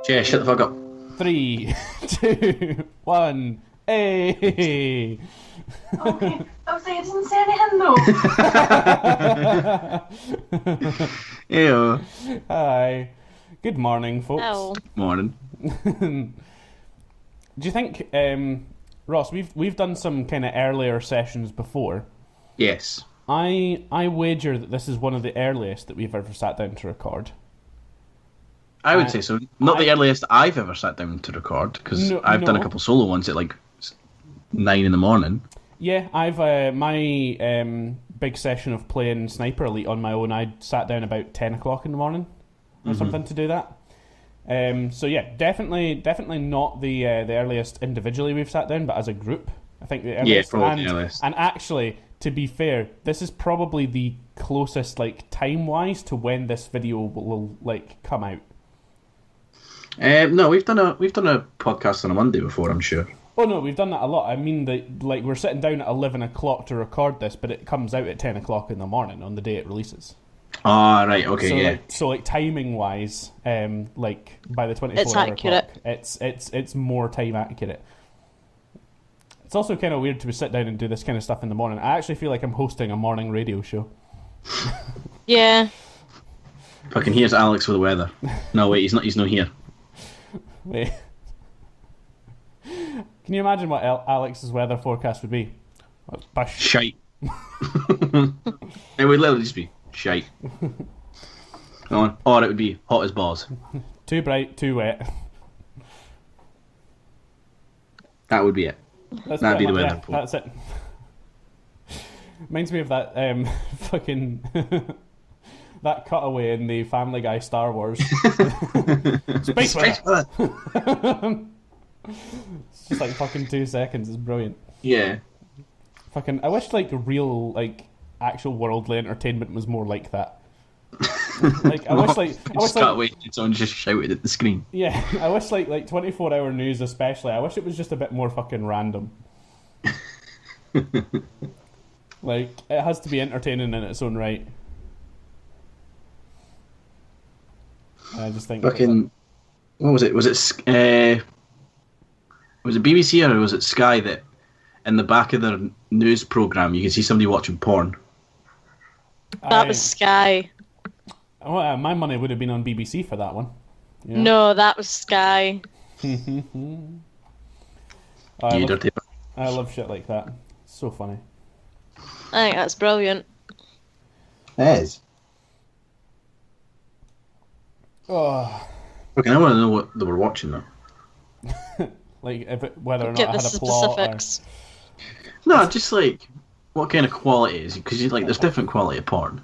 Yeah, shut the fuck up. 3, 2, 1, hey! Okay, I was like, I didn't say anything though. Ew. Hi. Good morning, folks. Oh. Morning. Do you think, Ross, we've done some kind of earlier sessions before. Yes. I wager that this is one of the earliest that we've ever sat down to record. I would say so. Not the earliest I've ever sat down to record, because I've done a couple solo ones at like 9 in the morning. Yeah, I've my big session of playing Sniper Elite on my own. I sat down about 10 o'clock in the morning or something to do that. So yeah, definitely not the earliest individually we've sat down, but as a group, I think the earliest. Yeah, probably the earliest. And actually, to be fair, this is probably the closest, like time wise, to when this video will like come out. No, we've done a podcast on a Monday before, I'm sure. Oh no, we've done that a lot. I mean, like we're sitting down at 11 o'clock to record this, but it comes out at 10 o'clock in the morning on the day it releases. Ah, right, okay, So, yeah. like timing wise, like by the 24 It's hour accurate. clock, it's more time accurate. It's also kind of weird to sit down and do this kind of stuff in the morning. I actually feel like I'm hosting a morning radio show. Yeah. Fucking here's Alex with the weather. No, wait, he's not here. Wait. Can you imagine what Alex's weather forecast would be? Bush. Shite. It would literally just be shite. Go on. Or it would be hot as balls. Too bright, too wet. That would be it. That'd be the weather report. That's it. Reminds me of that fucking that cutaway in the Family Guy Star Wars. Space weather. It's just like fucking 2 seconds. It's brilliant. Yeah. Fucking, I wish like real like actual worldly entertainment was more like that. Like I wish like can't wait until someone just shouted at the screen. Yeah, I wish like 24-hour news especially. I wish it was just a bit more fucking random. Like it has to be entertaining in its own right. I just think Fucking, what was it? Was it BBC or was it Sky that in the back of their news program you could see somebody watching porn? That was Sky. Oh, my money would have been on BBC for that one. Yeah. No, that was Sky. You dirty. I love shit like that. It's so funny. I think that's brilliant. It is. Oh, Okay, I want to know what they were watching though. like whether or not Get I the had a plot. specifics. No, just like what kind of quality is it? Because like there's different quality of porn.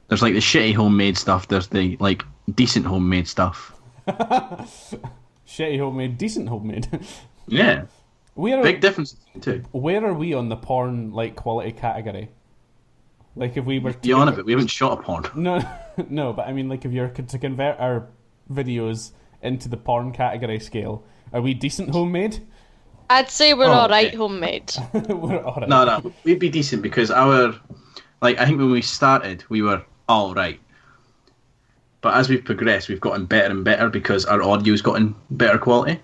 There's like the shitty homemade stuff. There's the like decent homemade stuff. Shitty homemade, decent homemade. Yeah, big difference too. Where are we on the porn like quality category? Like if we were You on it, but we haven't shot a porn. No, but I mean like if you're to convert our videos into the porn category scale, are we decent homemade? I'd say we're Oh, alright okay. homemade. We're alright. No, we'd be decent because I think when we started, we were all right. But as we've progressed, we've gotten better and better because our audio's gotten better quality.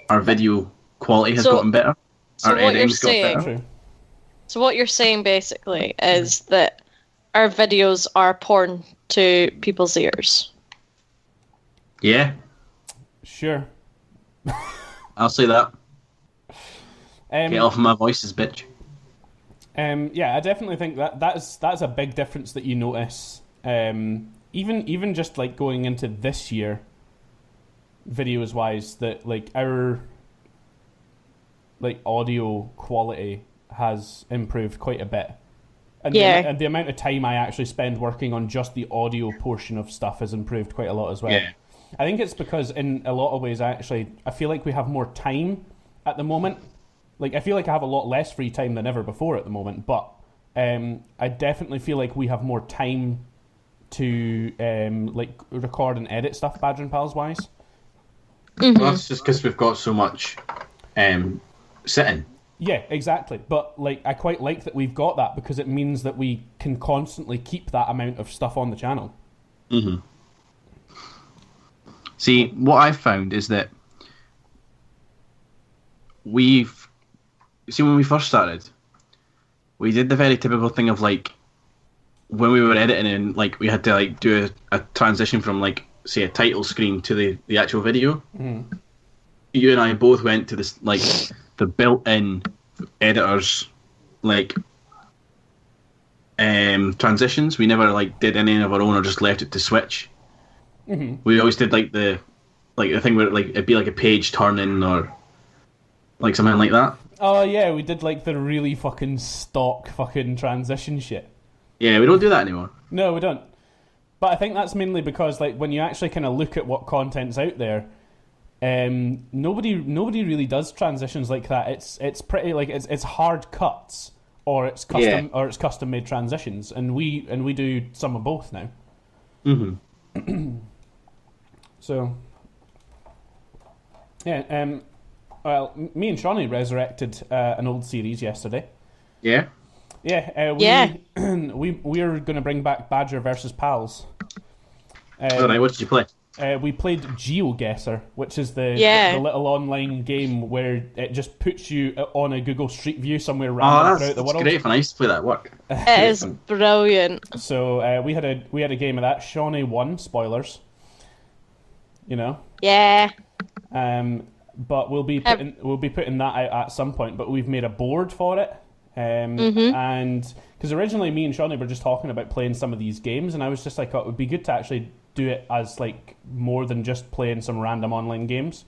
Our video quality has gotten better. So Our what you're editing's got saying, better. True. so what you're saying basically is that our videos are porn to people's ears. Yeah, Sure. I'll say that. Get off my voices, bitch. Yeah, I definitely think that's a big difference that you notice. Even just like going into this year, videos wise, that like our like audio quality has improved quite a bit. And the amount of time I actually spend working on just the audio portion of stuff has improved quite a lot as well. Yeah. I think it's because in a lot of ways I feel like we have more time at the moment. Like I feel like I have a lot less free time than ever before at the moment, but I definitely feel like we have more time to like record and edit stuff Badger and Pals wise. Well, that's just because we've got so much sitting. Yeah, exactly. But like, I quite like that we've got that because it means that we can constantly keep that amount of stuff on the channel. Mm-hmm. See, what I've found is that when we first started, we did the very typical thing of like when we were editing and like we had to like do a transition from like say a title screen to the actual video. Mm. You and I both went to this like the built-in editors like transitions. We never like did any of our own or just left it to switch. Mm-hmm. We always did like the thing where like it'd be like a page turning or like something like that. Oh yeah, we did like the really fucking stock fucking transition shit. Yeah, we don't do that anymore. No, we don't. But I think that's mainly because like when you actually kind of look at what content's out there, nobody really does transitions like that. It's pretty like it's hard cuts or it's custom made transitions, and we do some of both now. Mm-hmm. So yeah, well, me and Shauni resurrected an old series yesterday. Yeah. Yeah, we are going to bring back Badger versus Pals. Alright, what did you play? We played GeoGuessr, which is the little online game where it just puts you on a Google Street View somewhere random throughout the world. That's great fun. I used to play that at work. It is brilliant. So we had a game of that. Shauni won. Spoilers. You know. Yeah. But we'll be putting that out at some point. But we've made a board for it. And because originally me and Shauni were just talking about playing some of these games, and I was just like, oh, it would be good to actually do it as like more than just playing some random online games.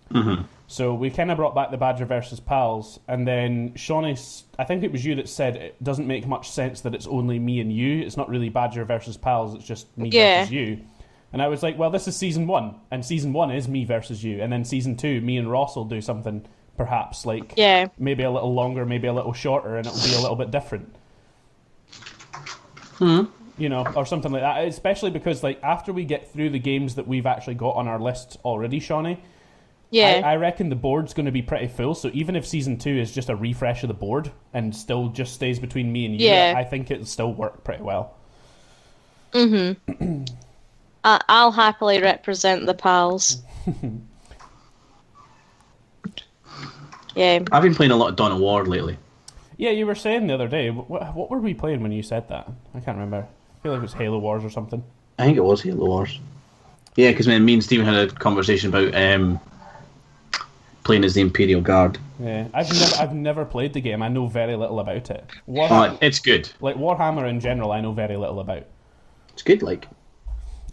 Mm-hmm. So we kind of brought back the Badger versus Pals, and then Shauni, I think it was you that said it doesn't make much sense that it's only me and you. It's not really Badger versus Pals. It's just me versus you. And I was like, well, this is season 1, and season 1 is me versus you, and then season 2, me and Ross will do something. Perhaps like maybe a little longer, maybe a little shorter, and it'll be a little bit different. You know, or something like that. Especially because like after we get through the games that we've actually got on our list already, Shauni, I reckon the board's going to be pretty full. So even if season 2 is just a refresh of the board and still just stays between me and you, I think it'll still work pretty well. Mm-hmm. I'll happily represent the Pals. Yeah. I've been playing a lot of Dawn of War lately. Yeah, you were saying the other day. What were we playing when you said that? I can't remember. I feel like it was Halo Wars or something. I think it was Halo Wars. Yeah, because me and Steven had a conversation about playing as the Imperial Guard. Yeah, I've never played the game. I know very little about it. It's good. Like Warhammer in general, I know very little about. It's good, like.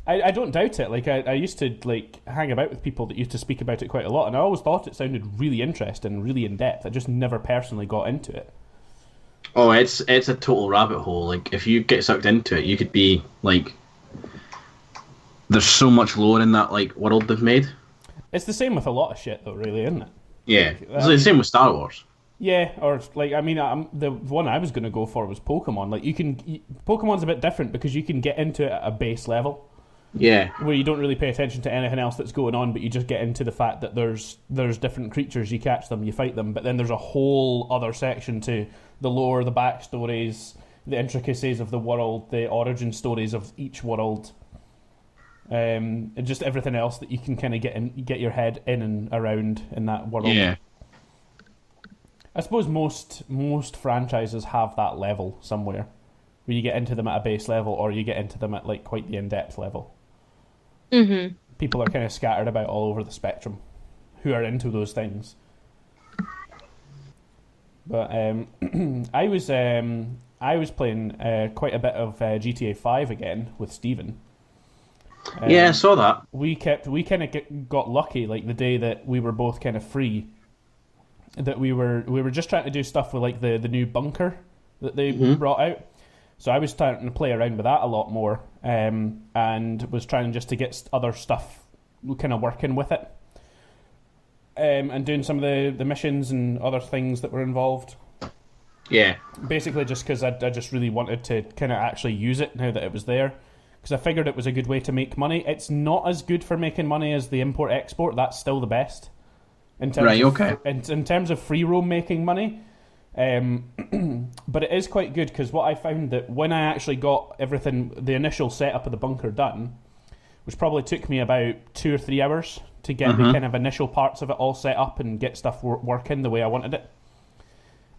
I don't doubt it. Like I used to like hang about with people that used to speak about it quite a lot, and I always thought it sounded really interesting, really in depth. I just never personally got into it. Oh, it's a total rabbit hole. Like if you get sucked into it, you could be like. There's so much lore in that like world they've made. It's the same with a lot of shit, though, really, isn't it? Yeah, it's the same with Star Wars. Yeah, or like I mean, the one I was going to go for was Pokemon. Like Pokemon's a bit different because you can get into it at a base level. Yeah. Where you don't really pay attention to anything else that's going on, but you just get into the fact that there's different creatures, you catch them, you fight them, but then there's a whole other section to the lore, the backstories, the intricacies of the world, the origin stories of each world, and just everything else that you can kind of get your head in and around in that world. Yeah. I suppose most franchises have that level somewhere, where you get into them at a base level, or you get into them at like quite the in-depth level. Mm-hmm. People are kind of scattered about all over the spectrum who are into those things. But I was playing quite a bit of GTA 5 again with Steven. Yeah, I saw that. We kind of got lucky, like the day that we were both kind of free, that we were just trying to do stuff with like the new bunker that they brought out. So I was starting to play around with that a lot more, and was trying just to get other stuff kind of working with it, and doing some of the missions and other things that were involved. Yeah. Basically just because I just really wanted to kind of actually use it now that it was there, because I figured it was a good way to make money. It's not as good for making money as the import-export. That's still the best. in terms Right, of, okay. in terms of free roam making money. But it is quite good because what I found that when I actually got everything, the initial setup of the bunker done, which probably took me about 2 or 3 hours to get the kind of initial parts of it all set up and get stuff working the way I wanted it.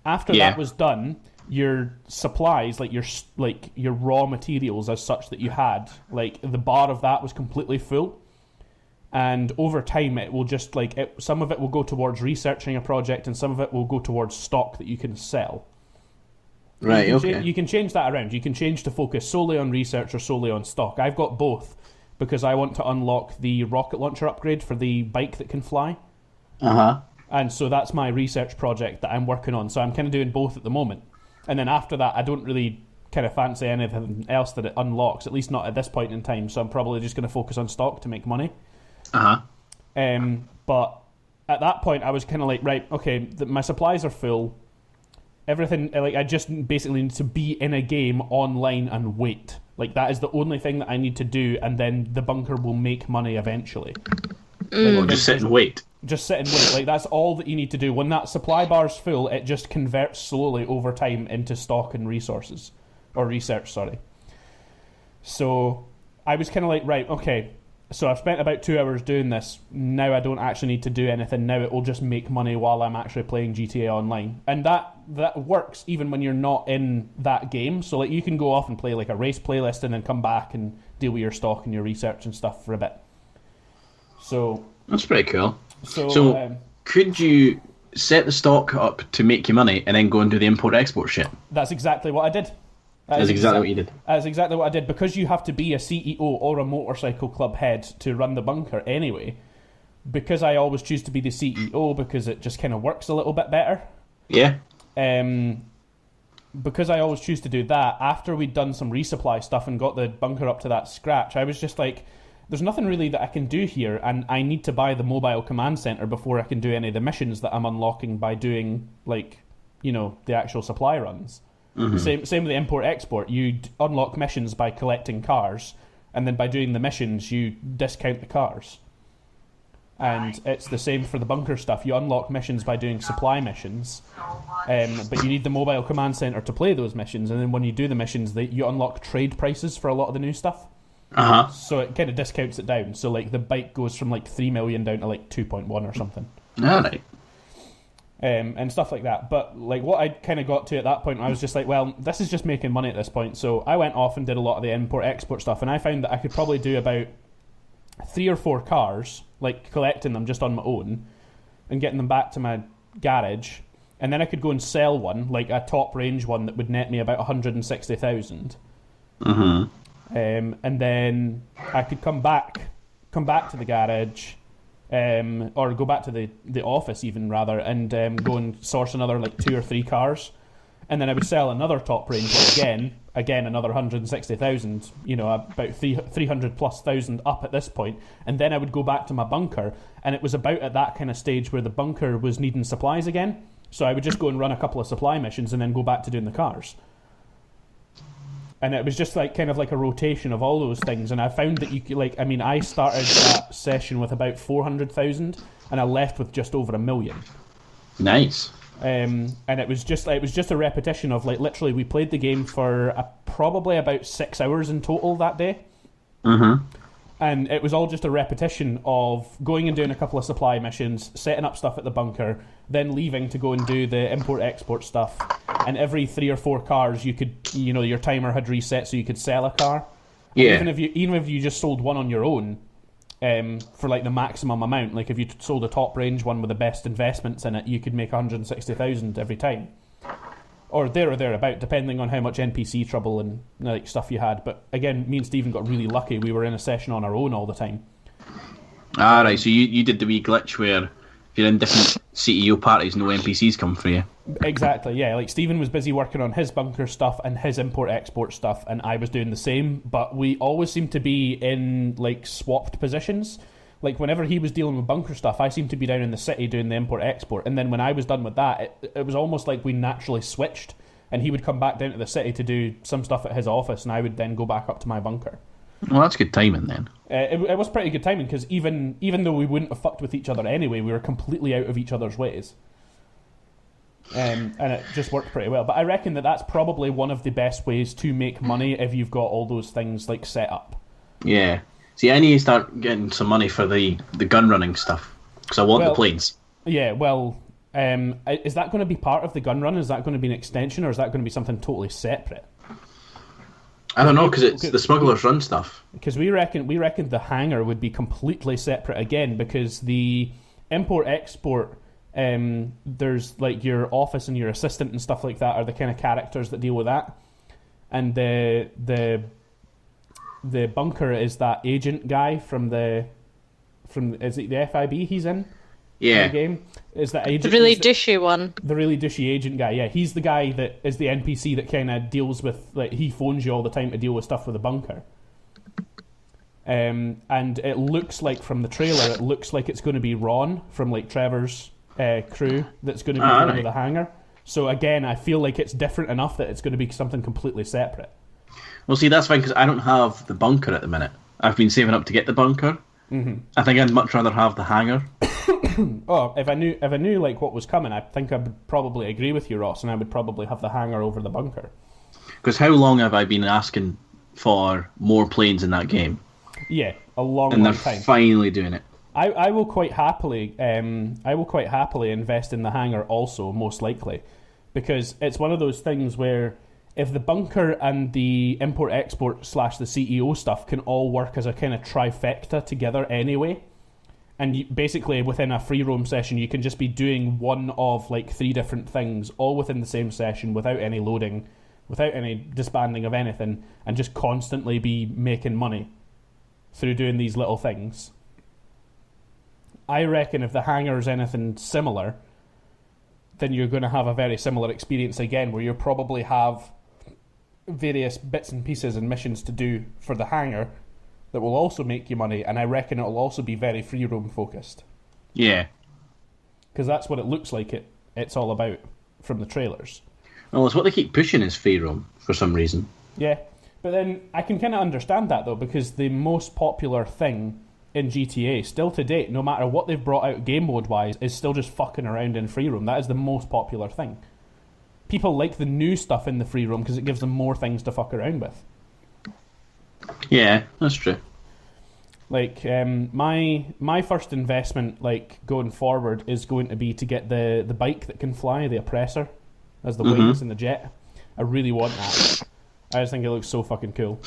After that was done, your supplies, like your raw materials as such that you had, like the bar of that was completely full. And over time, it will just some of it will go towards researching a project, and some of it will go towards stock that you can sell. Right, You can change that around. You can change to focus solely on research or solely on stock. I've got both because I want to unlock the rocket launcher upgrade for the bike that can fly. And so that's my research project that I'm working on. So I'm kind of doing both at the moment. And then after that, I don't really kind of fancy anything else that it unlocks, at least not at this point in time. So I'm probably just going to focus on stock to make money. But at that point, I was kind of like, right, okay, my supplies are full. Everything, like, I just basically need to be in a game online and wait. Like, that is the only thing that I need to do, and then the bunker will make money eventually. Well, just sit and wait. Just sit and wait. Like, that's all that you need to do. When that supply bar's full, it just converts slowly over time into stock and resources. Or research, sorry. So, I was kind of like, right, okay, so I've spent about 2 hours doing this. Now I don't actually need to do anything. Now it will just make money while I'm actually playing GTA Online. And that works even when you're not in that game. So like you can go off and play like a race playlist and then come back and deal with your stock and your research and stuff for a bit. So that's pretty cool. So could you set the stock up to make you money and then go and do the import-export shit? That's exactly what I did. That's exactly what you did. That's exactly what I did. Because you have to be a CEO or a motorcycle club head to run the bunker anyway, because I always choose to be the CEO because it just kind of works a little bit better. Yeah. Because I always choose to do that, after we'd done some resupply stuff and got the bunker up to that scratch, I was just like, there's nothing really that I can do here, and I need to buy the mobile command center before I can do any of the missions that I'm unlocking by doing, like, you know, the actual supply runs. Mm-hmm. Same with the import-export. You unlock missions by collecting cars, and then by doing the missions, you discount the cars. And it's the same for the bunker stuff. You unlock missions by doing supply missions, but you need the mobile command center to play those missions, and then when you do the missions, you unlock trade prices for a lot of the new stuff. So it kind of discounts it down. So like the bike goes from like 3 million down to like 2.1 or something. Alright. And stuff like that. But like what I kind of got to at that point, I was just like, well, this is just making money at this point. So I went off and did a lot of the import-export stuff, and I found that I could probably do about 3 or 4 cars, like collecting them just on my own and getting them back to my garage, and then I could go and sell one, like a top range one that would net me about 160,000. And then I could come back to the garage, or go back to the office even rather, and go and source another like 2 or 3 cars, and then I would sell another top range one again another 160,000, you know, about 300 plus thousand up at this point, and then I would go back to my bunker, and it was about at that kind of stage where the bunker was needing supplies again, so I would just go and run a couple of supply missions and then go back to doing the cars. And it was just like kind of like a rotation of all those things. And I found that you could, like, I mean, I started that session with about 400,000 and I left with just over 1 million. Nice. And it was just a repetition of, like, literally we played the game for probably about 6 hours in total that day. And it was all just a repetition of going and doing a couple of supply missions, setting up stuff at the bunker, then leaving to go and do the import-export stuff. And every 3 or 4 cars, you could, you know, your timer had reset so you could sell a car. Yeah. And even if you just sold one on your own, for like the maximum amount, like if you sold a top range one with the best investments in it, you could make 160,000 every time. Or there or thereabout, depending on how much NPC trouble and like stuff you had. But again, me and Stephen got really lucky. We were in a session on our own all the time. Right, so you did the wee glitch where if you're in different CEO parties, no NPCs come for you. Exactly, yeah. Like Stephen was busy working on his bunker stuff and his import-export stuff, and I was doing the same. But we always seemed to be in like swapped positions. Like, whenever he was dealing with bunker stuff, I seemed to be down in the city doing the import-export. And then when I was done with that, it was almost like we naturally switched. And he would come back down to the city to do some stuff at his office, and I would then go back up to my bunker. Well, that's good timing then. It was pretty good timing because even though we wouldn't have fucked with each other anyway, we were completely out of each other's ways. And it just worked pretty well. But I reckon that's probably one of the best ways to make money if you've got all those things like set up. Yeah. See, I need to start getting some money for the gun running stuff because I want the planes. Yeah, well, is that going to be part of the gun run? Is that going to be an extension, or is that going to be something totally separate? I don't know, because it's the Smugglers Run stuff. Because we reckon the hangar would be completely separate again, because the import-export, there's like your office and your assistant and stuff like that are the kind of characters that deal with that. And the bunker is that agent guy from is it the FIB he's in? Yeah. The game? Is that agent? The really douchey one. The really douchey agent guy, yeah. He's the guy that is the NPC that kind of deals with, like, he phones you all the time to deal with stuff with the bunker. And it looks like, from the trailer, it looks like it's going to be Ron from, like, Trevor's crew that's going to be dealing with the hangar. So, again, I feel like it's different enough that it's going to be something completely separate. Well, see, that's fine, because I don't have the bunker at the minute. I've been saving up to get the bunker. Mm-hmm. I think I'd much rather have the hangar. Oh, if I knew like what was coming, I think I would probably agree with you, Ross, and I would probably have the hangar over the bunker. Because how long have I been asking for more planes in that game? Yeah, a long and time. And they're finally doing it. I will quite happily invest in the hangar also, most likely, because it's one of those things where if the bunker and the import-export / the CEO stuff can all work as a kind of trifecta together anyway, and basically within a free roam session you can just be doing one of like 3 different things all within the same session without any loading, without any disbanding of anything, and just constantly be making money through doing these little things. I reckon if the hangar is anything similar, then you're going to have a very similar experience again, where you'll probably have various bits and pieces and missions to do for the hangar that will also make you money, and I reckon it'll also be very free roam focused. Yeah. Because that's what it looks like it's all about from the trailers. Well, it's what they keep pushing is free roam for some reason. Yeah, but then I can kind of understand that though, because the most popular thing in GTA still to date, no matter what they've brought out game mode wise, is still just fucking around in free roam. That is the most popular thing. People like the new stuff in the free roam because it gives them more things to fuck around with. Yeah, that's true. Like, my first investment, like, going forward is going to be to get the bike that can fly, the Oppressor, as the wings in the jet. I really want that. I just think it looks so fucking cool.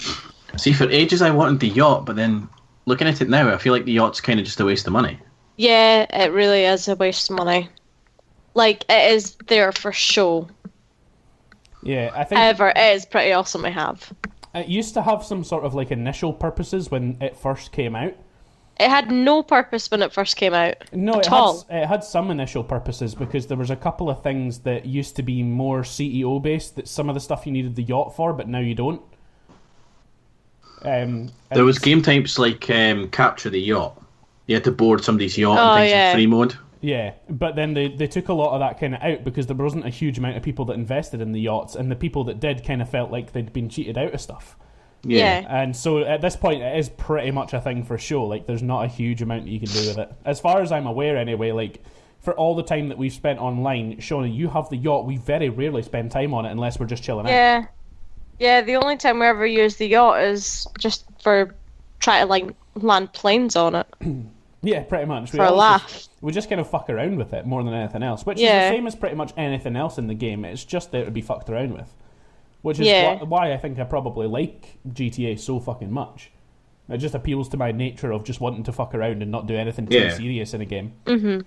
See, for ages I wanted the yacht, but then looking at it now, I feel like the yacht's kind of just a waste of money. Yeah, it really is a waste of money. Like, it is there for show. Yeah, I think... However, it is pretty awesome to have. It used to have some sort of like initial purposes when it first came out. It had no purpose when it first came out. No, at all. It had some initial purposes because there was a couple of things that used to be more CEO based, that some of the stuff you needed the yacht for, but now you don't. There was game types like Capture the Yacht. You had to board somebody's yacht and things in free mode. Yeah, but then they took a lot of that kind of out because there wasn't a huge amount of people that invested in the yachts, and the people that did kind of felt like they'd been cheated out of stuff. Yeah. And so at this point, it is pretty much a thing for show. Like, there's not a huge amount that you can do with it. As far as I'm aware, anyway, like, for all the time that we've spent online, Shauni, you have the yacht. We very rarely spend time on it unless we're just chilling out. Yeah, the only time we ever use the yacht is just for trying to, like, land planes on it. Yeah, pretty much. For a laugh. We just kind of fuck around with it more than anything else, which is the same as pretty much anything else in the game. It's just there to be fucked around with. Which is why I think I probably like GTA so fucking much. It just appeals to my nature of just wanting to fuck around and not do anything too serious in a game. Mm-hmm.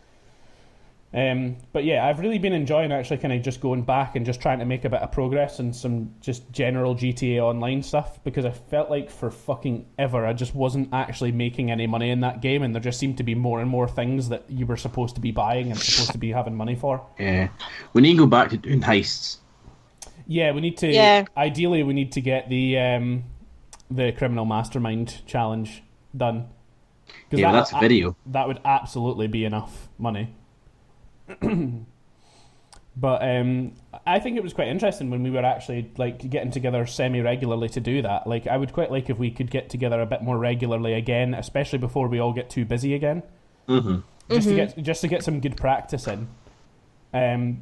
But yeah, I've really been enjoying actually kind of just going back and just trying to make a bit of progress and some just general GTA Online stuff, because I felt like for fucking ever I just wasn't actually making any money in that game, and there just seemed to be more and more things that you were supposed to be buying and supposed to be having money for. Yeah. We need to go back to doing heists. Yeah, we need to... Yeah. Ideally, we need to get the Criminal Mastermind challenge done. Yeah, that's a video. That would absolutely be enough money. But I think it was quite interesting when we were actually like getting together semi-regularly to do that. Like, I would quite like if we could get together a bit more regularly again, especially before we all get too busy again. Just to get some good practice in.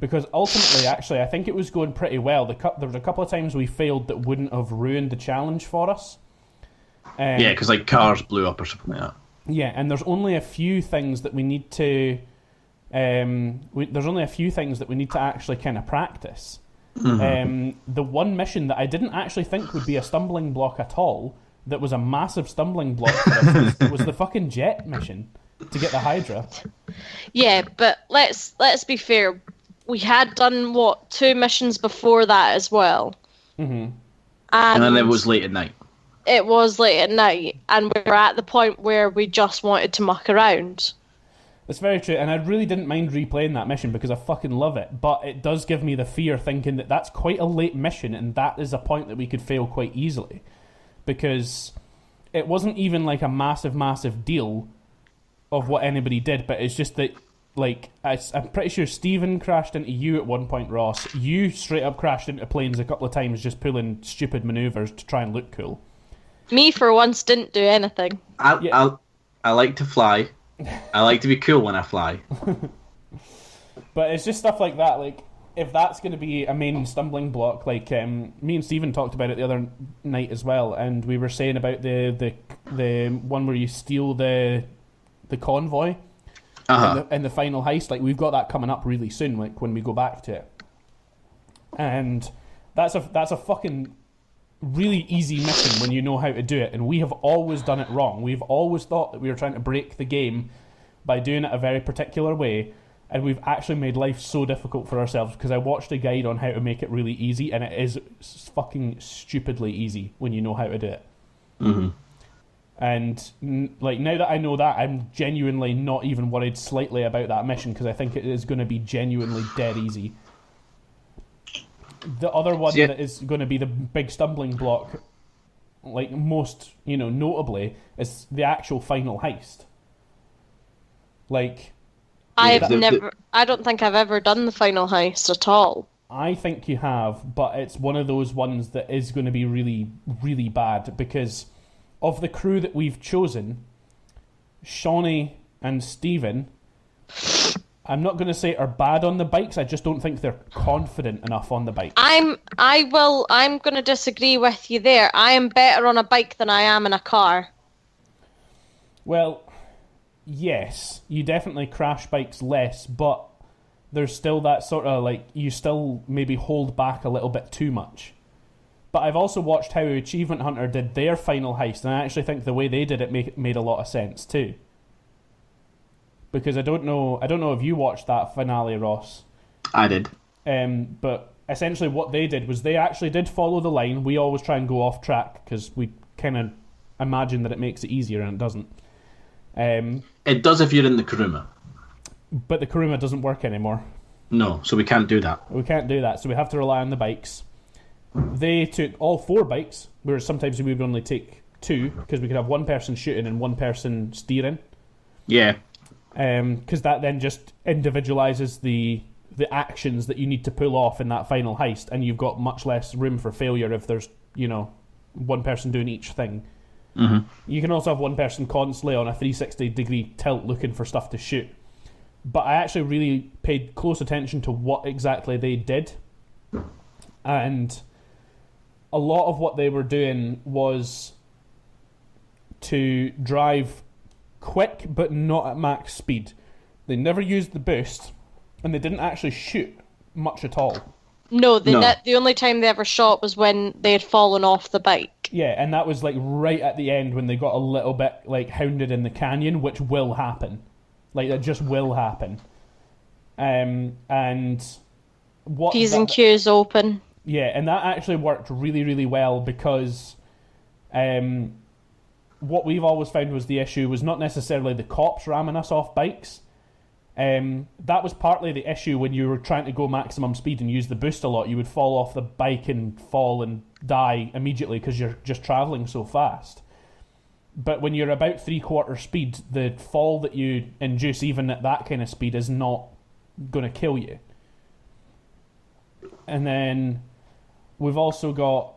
Because ultimately, actually, I think it was going pretty well. There was a couple of times we failed that wouldn't have ruined the challenge for us. Yeah, because like cars blew up or something like that. Yeah, and there's only a few things that we need to. There's only a few things that we need to actually kind of practice. The one mission that I didn't actually think would be a stumbling block at all, that was a massive stumbling block for us, was the fucking jet mission to get the Hydra. Yeah, but let's be fair. We had done 2 missions before that as well. And then it was late at night. It was late at night, and we were at the point where we just wanted to muck around. That's very true, and I really didn't mind replaying that mission because I fucking love it, but it does give me the fear thinking that that's quite a late mission, and that is a point that we could fail quite easily. Because it wasn't even like a massive, massive deal of what anybody did, but it's just that, like, I'm pretty sure Stephen crashed into you at one point, Ross. You straight up crashed into planes a couple of times just pulling stupid manoeuvres to try and look cool. Me, for once, didn't do anything. I like to fly. I like to be cool when I fly. But it's just stuff like that. Like, if that's going to be a main stumbling block, like me and Stephen talked about it the other night as well, and we were saying about the one where you steal the convoy in the final heist. Like, we've got that coming up really soon, like when we go back to it, and that's a fucking really easy mission when you know how to do it, and we have always done it wrong. We've always thought that we were trying to break the game by doing it a very particular way, and we've actually made life so difficult for ourselves because I watched a guide on how to make it really easy, and it is fucking stupidly easy when you know how to do it. And like, now that I know that, I'm genuinely not even worried slightly about that mission because I think it is going to be genuinely dead easy. The other one that is going to be the big stumbling block, like most, notably, is the actual final heist. Like, I don't think I've ever done the final heist at all. I think you have, but it's one of those ones that is going to be really, really bad because of the crew that we've chosen. Shauni and Stephen, I'm not going to say are bad on the bikes. I just don't think they're confident enough on the bike. I'm going to disagree with you there. I am better on a bike than I am in a car. Well, yes, you definitely crash bikes less, but there's still that sort of, like, you still maybe hold back a little bit too much. But I've also watched how Achievement Hunter did their final heist, and I actually think the way they did it made a lot of sense too. Because I don't know if you watched that finale, Ross. I did. But essentially what they did was they actually did follow the line. We always try and go off track because we kind of imagine that it makes it easier, and it doesn't. It does if you're in the Kuruma. But the Kuruma doesn't work anymore. No, so we can't do that. We can't do that, so we have to rely on the bikes. They took all 4 bikes, whereas sometimes we would only take 2, because we could have one person shooting and one person steering. Yeah. Because that then just individualizes the actions that you need to pull off in that final heist, and you've got much less room for failure if there's, one person doing each thing. Mm-hmm. You can also have one person constantly on a 360-degree tilt looking for stuff to shoot. But I actually really paid close attention to what exactly they did. And a lot of what they were doing was to drive quick but not at max speed. They never used the boost, and they didn't actually shoot much at all. No, the only time they ever shot was when they had fallen off the bike. Yeah, and that was like right at the end when they got a little bit like hounded in the canyon, which will happen. Like, that just will happen. And what P's and Q's open. Yeah, and that actually worked really, really well because what we've always found was the issue was not necessarily the cops ramming us off bikes. That was partly the issue when you were trying to go maximum speed and use the boost a lot. You would fall off the bike and fall and die immediately because you're just travelling so fast. But when you're about 3/4 speed, the fall that you induce even at that kind of speed is not going to kill you. And then we've also got,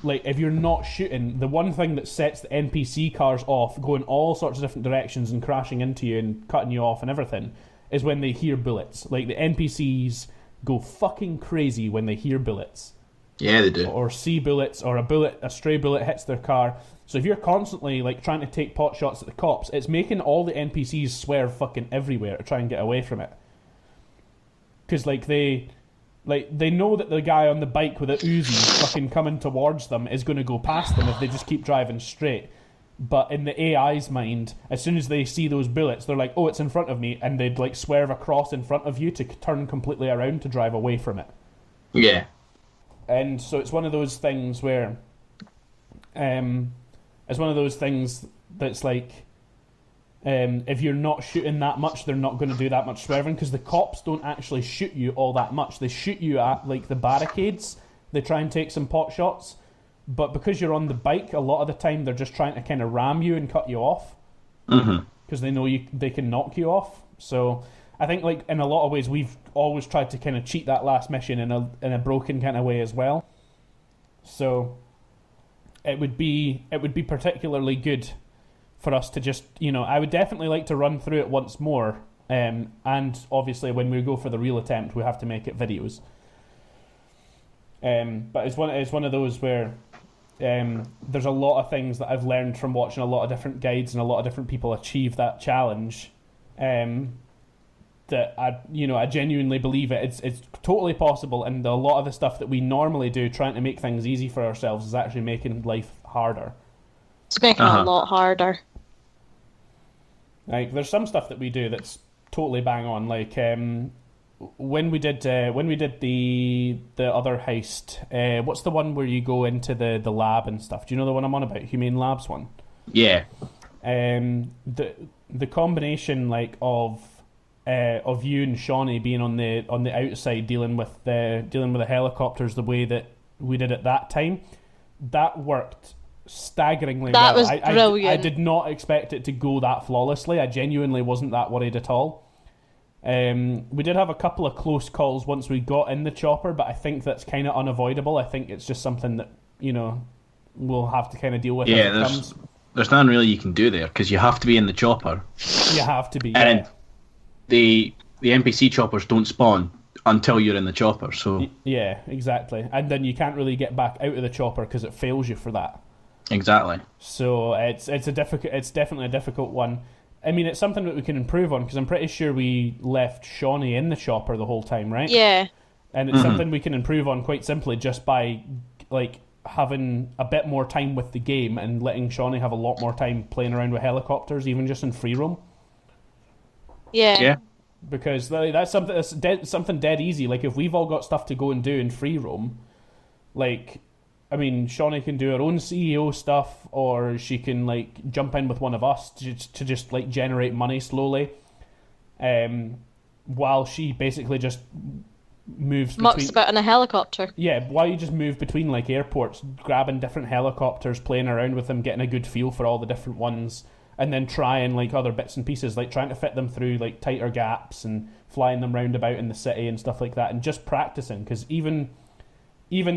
like, if you're not shooting, the one thing that sets the NPC cars off, going all sorts of different directions and crashing into you and cutting you off and everything, is when they hear bullets. Like, the NPCs go fucking crazy when they hear bullets. Yeah, they do. Or see bullets, or a stray bullet hits their car. So if you're constantly, like, trying to take pot shots at the cops, it's making all the NPCs swerve fucking everywhere to try and get away from it. Because, like, they know that the guy on the bike with a Uzi fucking coming towards them is going to go past them if they just keep driving straight. But in the AI's mind, as soon as they see those bullets, they're like, oh, it's in front of me, and they'd, like, swerve across in front of you to turn completely around to drive away from it. Yeah. And so it's one of those things where, it's one of those things that's like, if you're not shooting that much, they're not going to do that much swerving, because the cops don't actually shoot you all that much. They shoot you at, like, the barricades. They try and take some pot shots. But because you're on the bike, a lot of the time they're just trying to kind of ram you and cut you off. Because they know they can knock you off. So I think, like, in a lot of ways, we've always tried to kind of cheat that last mission in a broken kind of way as well. So it would be particularly good for us to just, you know, I would definitely like to run through it once more. And obviously when we go for the real attempt, we have to make it videos. But it's one of those where there's a lot of things that I've learned from watching a lot of different guides and a lot of different people achieve that challenge. That I genuinely believe it. It's totally possible, and a lot of the stuff that we normally do, trying to make things easy for ourselves, is actually making life harder. It's making it a lot harder. Like, there's some stuff that we do that's totally bang on. Like, when we did the other heist, what's the one where you go into the lab and stuff? Do you know the one I'm on about? Humane Labs one. Yeah. The combination, like, of you and Shauni being on the outside dealing with the helicopters the way that we did at that time, that worked staggeringly well. That was brilliant. I did not expect it to go that flawlessly. I genuinely wasn't that worried at all. We did have a couple of close calls once we got in the chopper, but I think that's kind of unavoidable. I think it's just something that, you know, we'll have to kind of deal with as it comes. There's nothing really you can do there, because you have to be in the chopper. You have to be. And the NPC choppers don't spawn until you're in the chopper. So yeah, exactly. And then you can't really get back out of the chopper because it fails you for that. Exactly. So it's definitely a difficult one. I mean, it's something that we can improve on, because I'm pretty sure we left Shauni in the chopper the whole time, right? Yeah. And it's something we can improve on quite simply just by, like, having a bit more time with the game and letting Shauni have a lot more time playing around with helicopters, even just in free roam. Yeah. Yeah. Because that's something dead easy. Like, if we've all got stuff to go and do in free roam, like, I mean, Shauni can do her own CEO stuff, or she can, like, jump in with one of us to just, like, generate money slowly, while she basically just moves between... Mucks about in a helicopter. Yeah, while you just move between, like, airports, grabbing different helicopters, playing around with them, getting a good feel for all the different ones, and then trying, like, other bits and pieces, like trying to fit them through, like, tighter gaps and flying them round about in the city and stuff like that, and just practicing, because even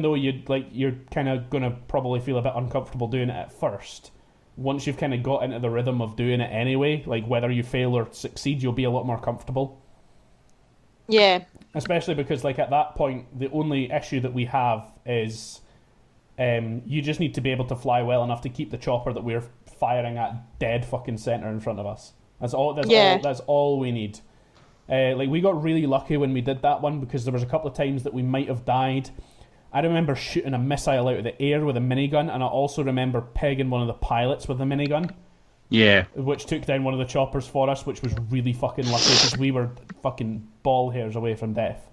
though you're kind of going to probably feel a bit uncomfortable doing it at first, once you've kind of got into the rhythm of doing it anyway, like, whether you fail or succeed, you'll be a lot more comfortable. Yeah. Especially because, like, at that point, the only issue that we have is you just need to be able to fly well enough to keep the chopper that we're firing at dead fucking center in front of us. That's all we need. Like, we got really lucky when we did that one, because there was a couple of times that we might have died. I remember shooting a missile out of the air with a minigun, and I also remember pegging one of the pilots with a minigun. Yeah. Which took down one of the choppers for us, which was really fucking lucky, because we were fucking ball hairs away from death.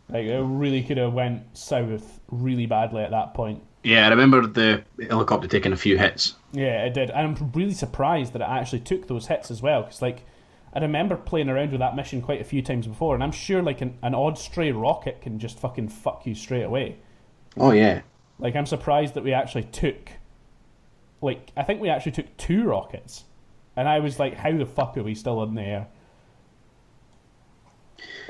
Like, it really could have went south really badly at that point. Yeah, I remember the helicopter taking a few hits. Yeah, it did. And I'm really surprised that it actually took those hits as well, because, like, I remember playing around with that mission quite a few times before, and I'm sure, like, an odd stray rocket can just fucking fuck you straight away. Oh, yeah. Like, I'm surprised that we actually took... Like, I think we actually took 2 rockets. And I was like, how the fuck are we still in the air?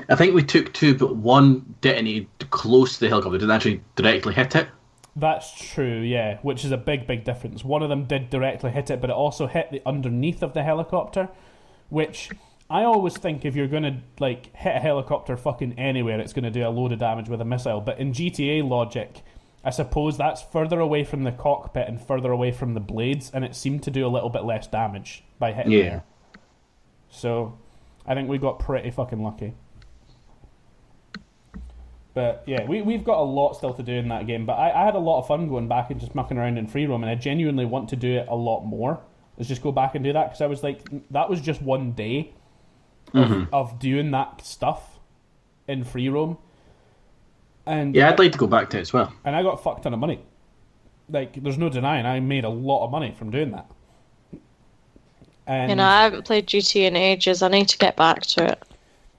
I think we took two, but one detonated close to the helicopter. Didn't actually directly hit it. That's true, yeah, which is a big, big difference. One of them did directly hit it, but it also hit the underneath of the helicopter, which I always think if you're going to like hit a helicopter fucking anywhere, it's going to do a load of damage with a missile. But in GTA logic, I suppose that's further away from the cockpit and further away from the blades, and it seemed to do a little bit less damage by hitting there. So I think we got pretty fucking lucky. But yeah, we've got a lot still to do in that game. But I had a lot of fun going back and just mucking around in free roam, and I genuinely want to do it a lot more. Let's just go back and do that, because I was like, that was just one day of doing that stuff in free roam. And yeah, I'd like to go back to it as well. And I got a fuck ton of money. Like, there's no denying I made a lot of money from doing that. And I haven't played GT in ages. I need to get back to it.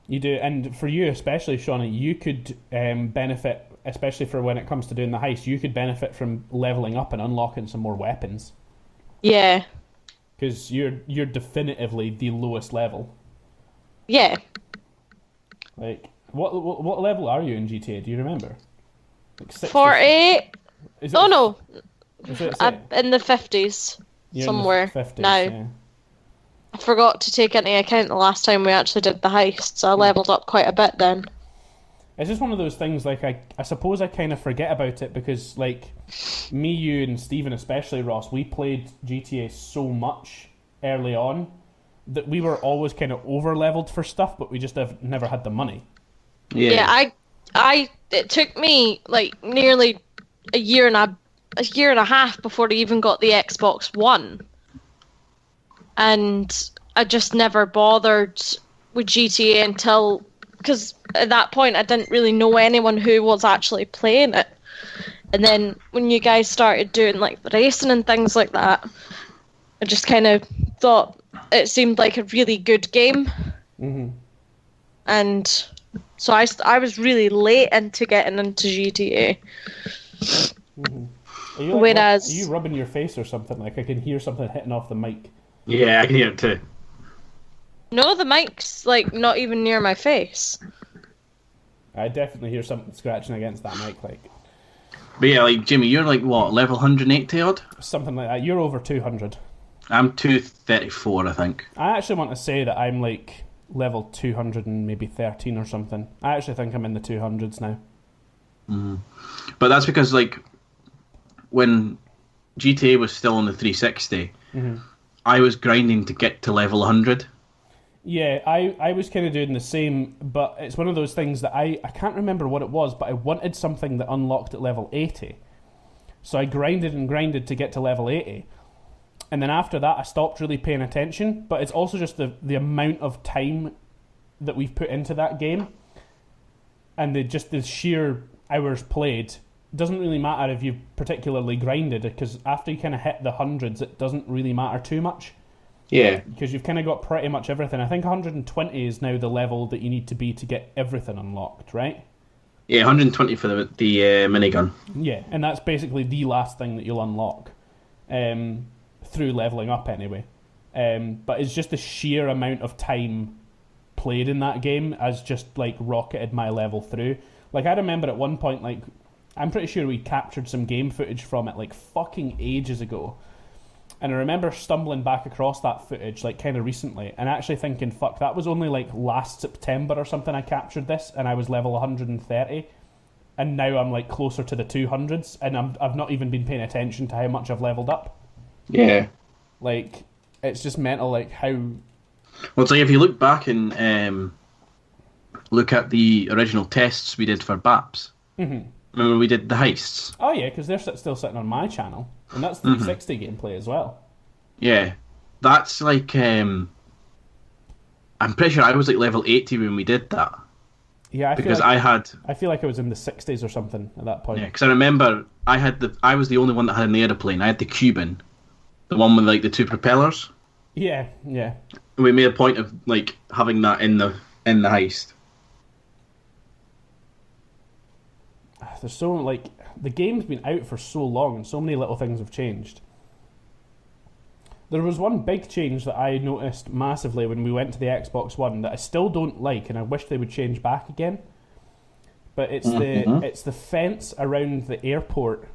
You do, and for you especially, Shauni, you could benefit, especially for when it comes to doing the heist, you could benefit from leveling up and unlocking some more weapons. Yeah. Because you're definitively the lowest level. Yeah. Like, what level are you in GTA? Do you remember? Like 48. Oh no, I'm in the 50s somewhere 50s, now. Yeah. I forgot to take into account the last time we actually did the heist, so I leveled up quite a bit then. It's just one of those things, like, I suppose I kind of forget about it because, like, me, you, and Stephen, especially Ross, we played GTA so much early on that we were always kind of over-leveled for stuff, but we just have never had the money. Yeah, it took me, like, nearly a year and a half before I even got the Xbox One. And I just never bothered with GTA until, because at that point I didn't really know anyone who was actually playing it. And then when you guys started doing like the racing and things like that, I just kind of thought it seemed like a really good game. Mm-hmm. And so I was really late into getting into GTA. Mm-hmm. Are you rubbing your face or something? Like, I can hear something hitting off the mic. Yeah, I can hear it too. No, the mic's like not even near my face. I definitely hear something scratching against that mic, like. But yeah, like, Jimmy, you're like, what, level 180 odd? Something like that. You're over 200. I'm 234, I think. I actually want to say that I'm like level 200 and maybe 13 or something. I actually think I'm in the 200s now. Mm. But that's because, like, when GTA was still on the 360, I was grinding to get to level 100. Yeah, I was kind of doing the same, but it's one of those things that I can't remember what it was, but I wanted something that unlocked at level 80. So I grinded and grinded to get to level 80. And then after that, I stopped really paying attention, but it's also just the amount of time that we've put into that game and the sheer hours played. It doesn't really matter if you've particularly grinded, because after you kind of hit the hundreds, it doesn't really matter too much. Yeah. Because you've kind of got pretty much everything. I think 120 is now the level that you need to be to get everything unlocked, right? Yeah, 120 for the minigun. Yeah, and that's basically the last thing that you'll unlock through leveling up anyway. But it's just the sheer amount of time played in that game has just like rocketed my level through. Like, I remember at one point, like, I'm pretty sure we captured some game footage from it like fucking ages ago. And I remember stumbling back across that footage like kind of recently and actually thinking, fuck, that was only like last September or something I captured this, and I was level 130. And now I'm like closer to the 200s, and I've not even been paying attention to how much I've leveled up. Yeah. Like, it's just mental, like, how... Well, it's like if you look back and look at the original tests we did for BAPS. Mm-hmm. Remember we did the heists? Oh yeah, because they're still sitting on my channel. And that's 360 gameplay as well. Yeah. That's like... I'm pretty sure I was like level 80 when we did that. Yeah, I feel like I was in the 60s or something at that point. Yeah, because I remember I was the only one that had an aeroplane. I had the Cuban. The one with like the two propellers. Yeah, yeah. We made a point of like having that in the heist. There's so, like, the game's been out for so long and so many little things have changed. There was one big change that I noticed massively when we went to the Xbox One that I still don't like, and I wish they would change back again. But it's the fence around the airport,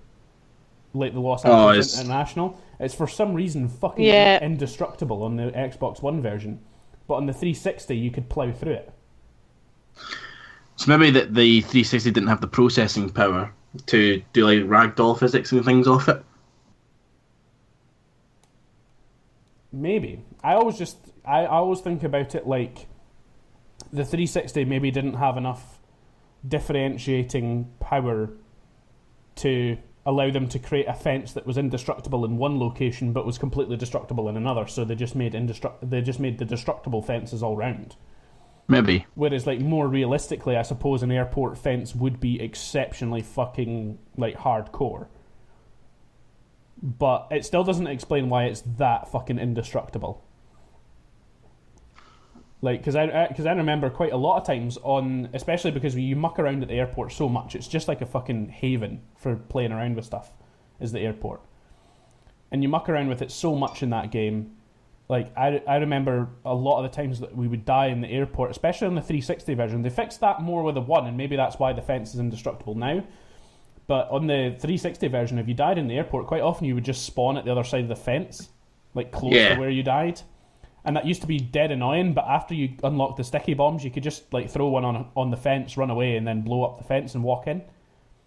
like the Los Angeles International. It's for some reason fucking indestructible on the Xbox One version, but on the 360 you could plough through it. So maybe that the 360 didn't have the processing power to do like ragdoll physics and things off it. Maybe. I always think about it like the 360 maybe didn't have enough differentiating power to allow them to create a fence that was indestructible in one location but was completely destructible in another. So they just made the destructible fences all round. Maybe. Whereas, like, more realistically, I suppose an airport fence would be exceptionally fucking, like, hardcore. But it still doesn't explain why it's that fucking indestructible. Like, because I remember quite a lot of times especially because you muck around at the airport so much, it's just like a fucking haven for playing around with stuff, is the airport. And you muck around with it so much in that game. Like, I remember a lot of the times that we would die in the airport, especially on the 360 version. They fixed that more with the 1, and maybe that's why the fence is indestructible now. But on the 360 version, if you died in the airport, quite often you would just spawn at the other side of the fence, like close to where you died. And that used to be dead annoying, but after you unlocked the sticky bombs, you could just like throw one on the fence, run away, and then blow up the fence and walk in.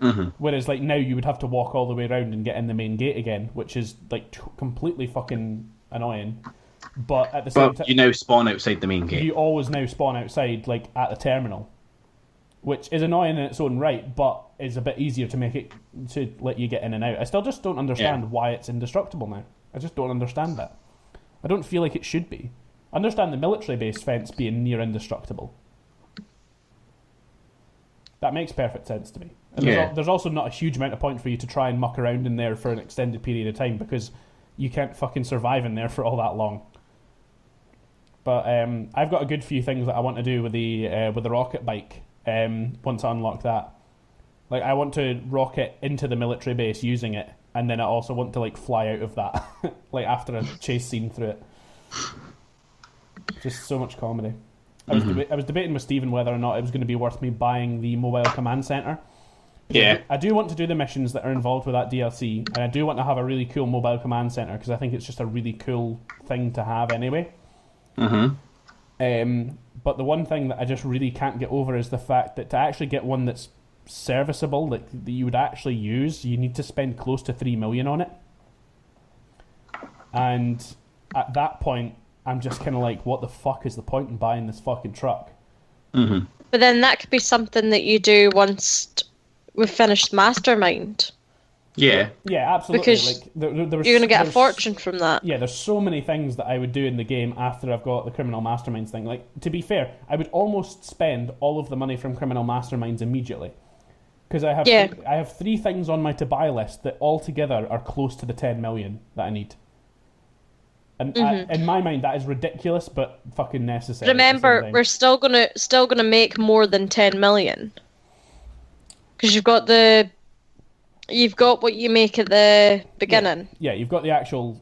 Mm-hmm. Whereas like now you would have to walk all the way around and get in the main gate again, which is like completely fucking annoying. But at the same time, you now spawn outside the main gate. You always now spawn outside, like at the terminal, which is annoying in its own right, but is a bit easier to make it to let you get in and out. I still just don't understand why it's indestructible now. I just don't understand that. I don't feel like it should be. I understand the military base fence being near indestructible. That makes perfect sense to me. And there's also not a huge amount of point for you to try and muck around in there for an extended period of time because you can't fucking survive in there for all that long. But I've got a good few things that I want to do with the rocket bike once I unlock that. Like, I want to rocket into the military base using it, and then I also want to like fly out of that, like after a chase scene through it. Just so much comedy. I was debating with Stephen whether or not it was going to be worth me buying the mobile command center. Yeah, I do want to do the missions that are involved with that DLC, and I do want to have a really cool mobile command center because I think it's just a really cool thing to have anyway. But the one thing that I just really can't get over is the fact that to actually get one that's serviceable, like that you would actually use, you need to spend close to 3 million on it. And at that point, I'm just kind of like, what the fuck is the point in buying this fucking truck? But then that could be something that you do once we've finished Mastermind. Yeah, absolutely. Because like, you're going to get a fortune from that. Yeah, there's so many things that I would do in the game after I've got the Criminal Masterminds thing. Like, to be fair, I would almost spend all of the money from Criminal Masterminds immediately. Because I have 3 things on my to-buy list that altogether are close to the 10 million that I need. And in my mind, that is ridiculous, but fucking necessary. Remember, we're still gonna make more than 10 million. Because you've got what you make at the beginning. Yeah, you've got the actual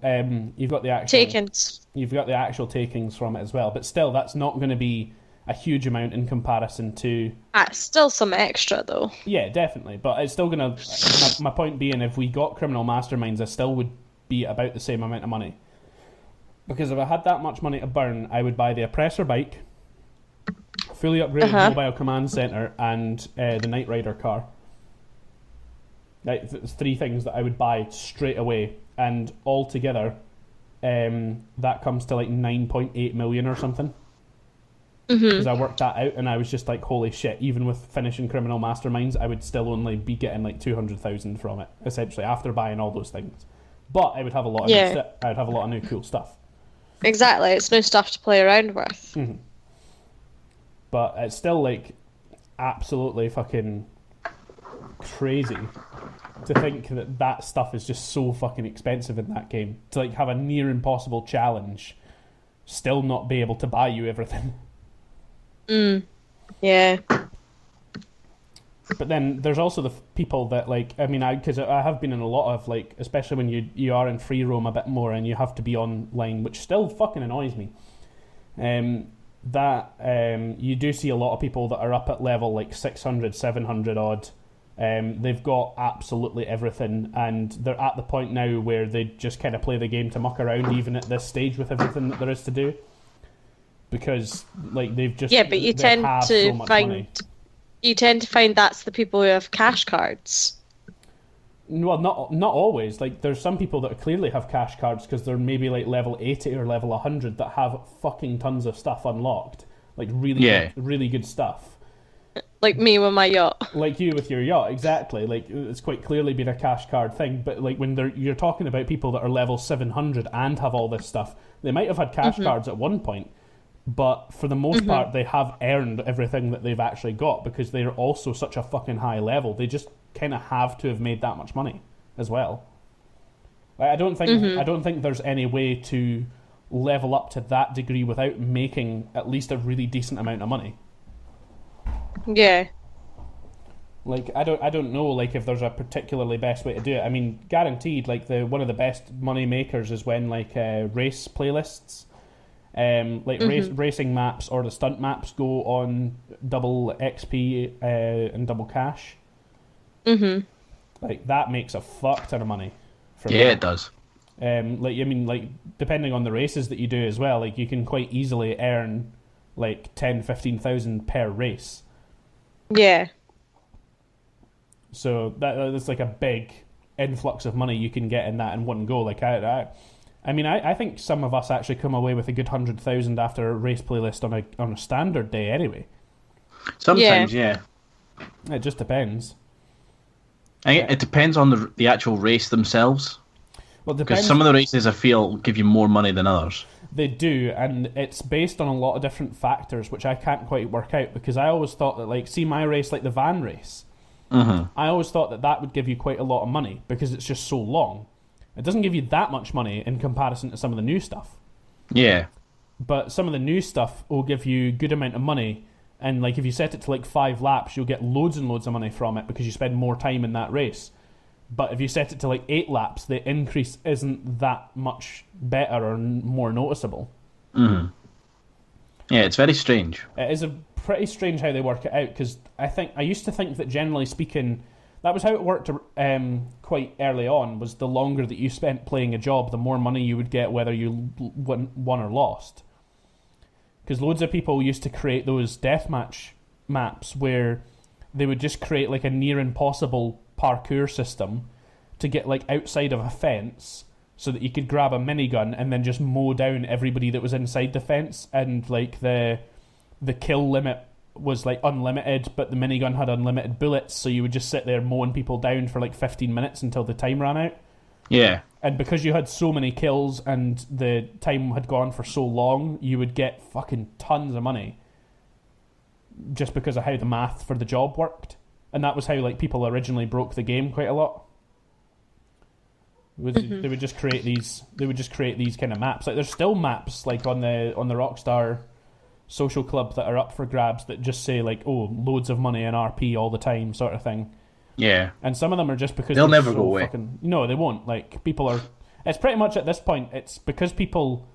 takings. You've got the actual takings from it as well, but still, that's not going to be a huge amount in comparison to. Still some extra though. Yeah, definitely, but it's still gonna. My point being, if we got Criminal Masterminds, I still would be about the same amount of money. Because if I had that much money to burn, I would buy the Oppressor bike, fully upgraded mobile command center, and the Knight Rider car. Like, 3 things that I would buy straight away, and altogether, that comes to like 9.8 million or something. Because I worked that out, and I was just like, holy shit! Even with finishing Criminal Masterminds, I would still only be getting like 200,000 from it, essentially, after buying all those things. But I would have a lot of new cool stuff. Exactly, it's new stuff to play around with. But it's still like absolutely fucking crazy to think that stuff is just so fucking expensive in that game. To like have a near impossible challenge, still not be able to buy you everything. Yeah. But then there's also the people that like, I mean, because I have been in a lot of like, especially when you are in free roam a bit more and you have to be online, which still fucking annoys me. You do see a lot of people that are up at level like 600, 700 odd. They've got absolutely everything, and they're at the point now where they just kind of play the game to muck around, even at this stage with everything that there is to do. Because like they've just but you tend to find that's the people who have cash cards. Well, not always. Like there's some people that clearly have cash cards because they're maybe like level 80 or level 100 that have fucking tons of stuff unlocked, like really good stuff. Like me with my yacht. Like you with your yacht, exactly. Like it's quite clearly been a cash card thing. But like when you're talking about people that are level 700 and have all this stuff, they might have had cash cards at one point, but for the most part, they have earned everything that they've actually got because they're also such a fucking high level. They just kind of have to have made that much money as well. Like, I don't think there's any way to level up to that degree without making at least a really decent amount of money. Yeah. Like I don't know like if there's a particularly best way to do it. I mean, guaranteed like one of the best money makers is when like race playlists, racing maps or the stunt maps go on double XP and double cash. Like that makes a fuck ton of money. It does. Depending on the races that you do as well, like you can quite easily earn like 10,000-15,000 per race. Yeah. So that's like a big influx of money you can get in that in one go. Like I think some of us actually come away with a good 100,000 after a race playlist on a standard day anyway. Sometimes, yeah. It just depends. It depends on the actual race themselves. Well, because some of the races I feel give you more money than others. They do, and it's based on a lot of different factors, which I can't quite work out, because I always thought that, like, see my race, like the van race, I always thought that would give you quite a lot of money, because it's just so long. It doesn't give you that much money in comparison to some of the new stuff. Yeah. But some of the new stuff will give you a good amount of money, and, like, if you set it to, like, 5 laps, you'll get loads and loads of money from it, because you spend more time in that race. But if you set it to like 8 laps, the increase isn't that much better or more noticeable. Yeah, it's very strange. It is a pretty strange how they work it out, because I used to think that generally speaking, that was how it worked quite early on, was the longer that you spent playing a job, the more money you would get whether you won or lost. Because loads of people used to create those deathmatch maps where they would just create like a near impossible parkour system to get like outside of a fence so that you could grab a minigun and then just mow down everybody that was inside the fence, and like the kill limit was like unlimited, but the minigun had unlimited bullets, so you would just sit there mowing people down for like 15 minutes until the time ran out. Yeah. And because you had so many kills and the time had gone for so long, you would get fucking tons of money just because of how the math for the job worked. And that was how like people originally broke the game quite a lot. They would just create these kind of maps. Like there's still maps like on the Rockstar social club that are up for grabs that just say like, oh, loads of money in RP all the time sort of thing. Yeah. And some of them are just because they'll never go away. No, they won't. Like people are. It's pretty much at this point. It's because people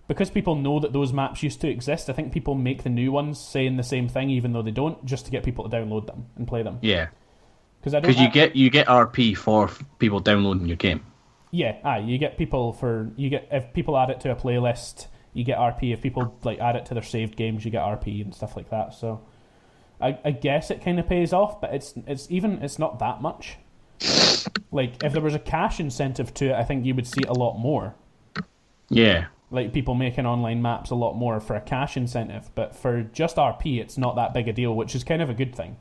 know that those maps used to exist. I think people make the new ones saying the same thing, even though they don't, just to get people to download them and play them. Yeah. Because you get RP for people downloading your game. Yeah, you get if people add it to a playlist, you get RP. If people like add it to their saved games, you get RP and stuff like that. So I guess it kind of pays off, but it's not that much. Like if there was a cash incentive to it, I think you would see it a lot more. Yeah. Like people making online maps a lot more for a cash incentive, but for just RP, it's not that big a deal, which is kind of a good thing.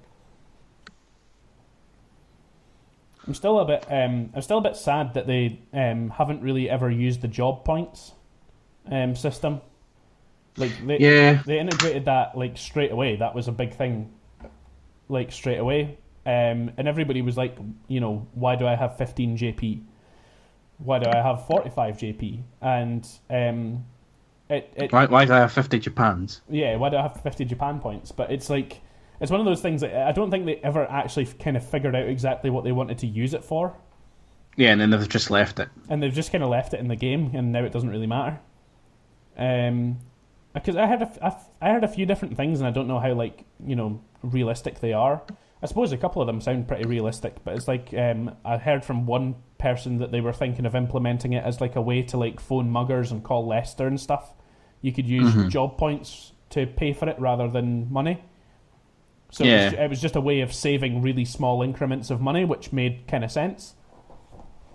I'm still a bit sad that they haven't really ever used the job points system. Like they integrated that like straight away. That was a big thing, like straight away. And everybody was like, you know, why do I have 15 JP? Why do I have 45 JP? And why do I have 50 Japans? Yeah, why do I have 50 Japan points? But it's like, It's one of those things that I don't think they ever actually kind of figured out exactly what they wanted to use it for. Yeah, and then they've just left it. And they've just kind of left it in the game, and now it doesn't really matter. Because I heard a few different things, and I don't know how, like, you know, realistic they are. I suppose a couple of them sound pretty realistic, but it's like I heard from one person that they were thinking of implementing it as like a way to like phone muggers and call Leicester and stuff. You could use job points to pay for it rather than money. So it was just a way of saving really small increments of money, which made kind of sense.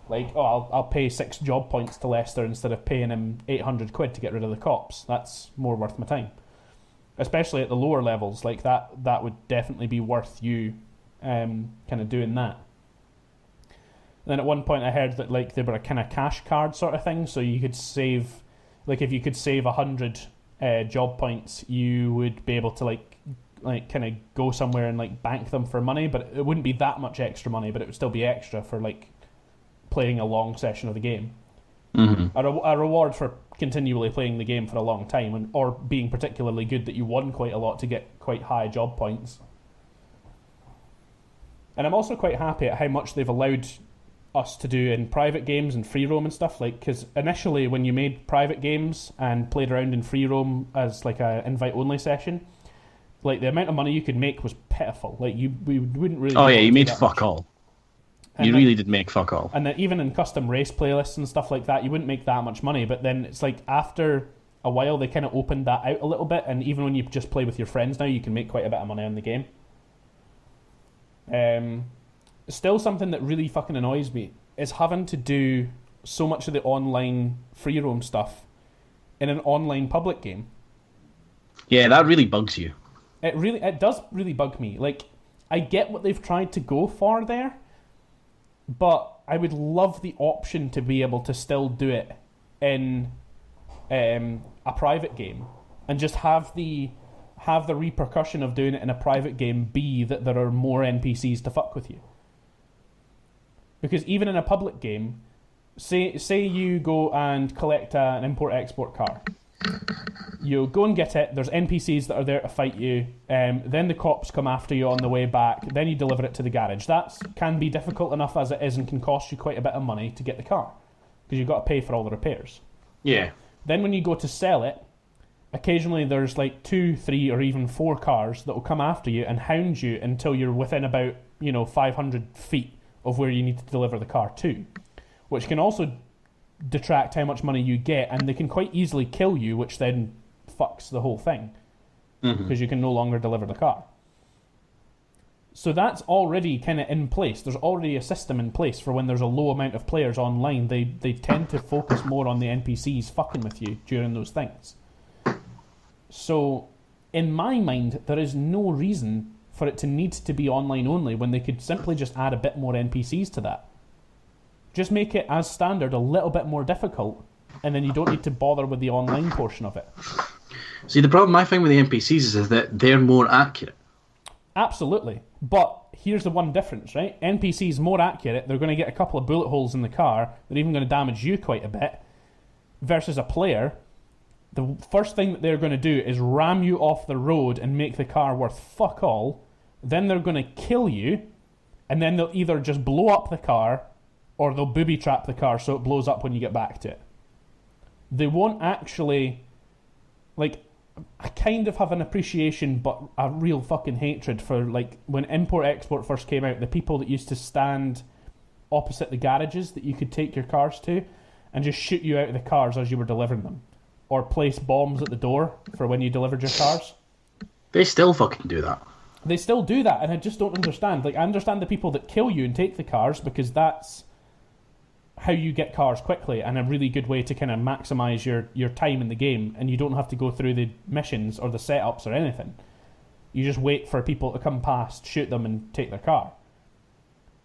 Like, I'll pay 6 job points to Leicester instead of paying him 800 quid to get rid of the cops. That's more worth my time. Especially at the lower levels, like that would definitely be worth you kind of doing that. And then at one point I heard that like they were a kind of cash card sort of thing, so you could save, like if you could save 100 job points, you would be able to like kind of go somewhere and like bank them for money, but it wouldn't be that much extra money, but it would still be extra for like playing a long session of the game. A reward for continually playing the game for a long time, or being particularly good that you won quite a lot to get quite high job points. And I'm also quite happy at how much they've allowed us to do in private games and free roam and stuff, like, because initially when you made private games and played around in free roam as like a invite only session, like the amount of money you could make was pitiful. Like we wouldn't really. Oh yeah, you made fuck all. You really did make fuck all. And then even in custom race playlists and stuff like that, you wouldn't make that much money. But then it's like after a while, they kind of opened that out a little bit. And even when you just play with your friends now, you can make quite a bit of money on the game. Still something that really fucking annoys me is having to do so much of the online free roam stuff in an online public game. Yeah, that really bugs you. It does really bug me. Like, I get what they've tried to go for there, but I would love the option to be able to still do it in a private game and just have the repercussion of doing it in a private game be that there are more NPCs to fuck with you. Because even in a public game, say you go and collect an import-export car. You go and get it, there's NPCs that are there to fight you, then the cops come after you on the way back, then you deliver it to the garage. That can be difficult enough as it is and can cost you quite a bit of money to get the car, because you've got to pay for all the repairs. Yeah. Then when you go to sell it, occasionally there's like 2, 3 or even 4 cars that will come after you and hound you until you're within about 500 feet of where you need to deliver the car to, which can also detract how much money you get, and they can quite easily kill you, which then fucks the whole thing, because you can no longer deliver the car. So that's already kind of in place. There's already a system in place for when there's a low amount of players online. They tend to focus more on the NPCs fucking with you during those things. So in my mind, there is no reason for it to need to be online only when they could simply just add a bit more NPCs to that. Just make it, as standard, a little bit more difficult, and then you don't need to bother with the online portion of it. See, the problem I find with the NPCs is that they're more accurate. Absolutely. But here's the one difference, right? NPCs more accurate, they're going to get a couple of bullet holes in the car, they're even going to damage you quite a bit, versus a player, the first thing that they're going to do is ram you off the road and make the car worth fuck all, then they're going to kill you, and then they'll either just blow up the car, or they'll booby trap the car so it blows up when you get back to it. They won't actually... Like, I kind of have an appreciation, but a real fucking hatred for, like, when import-export first came out, the people that used to stand opposite the garages that you could take your cars to and just shoot you out of the cars as you were delivering them. Or place bombs at the door for when you delivered your cars. They still fucking do that. They still do that, and I just don't understand. Like, I understand the people that kill you and take the cars, because that's how you get cars quickly, and a really good way to kind of maximise your time in the game, and you don't have to go through the missions or the setups or anything. You just wait for people to come past, shoot them, and take their car.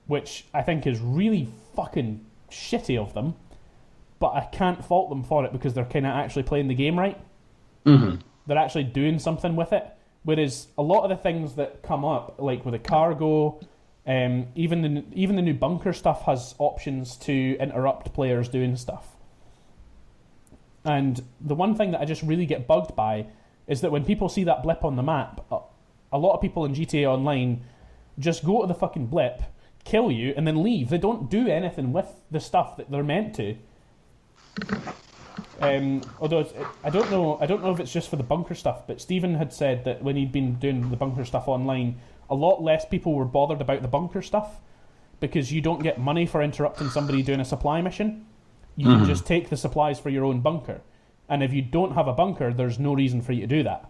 Which I think is really fucking shitty of them, but I can't fault them for it, because they're kind of actually playing the game right. Mm-hmm. They're actually doing something with it. Whereas a lot of the things that come up, like with the cargo, even the new bunker stuff has options to interrupt players doing stuff. And the one thing that I just really get bugged by is that when people see that blip on the map, a lot of people in GTA Online just go to the fucking blip, kill you, and then leave. They don't do anything with the stuff that they're meant to. Although I don't know if it's just for the bunker stuff, but Stephen had said that when he'd been doing the bunker stuff online, a lot less people were bothered about the bunker stuff because you don't get money for interrupting somebody doing a supply mission. You can just take the supplies for your own bunker, and if you don't have a bunker, there's no reason for you to do that.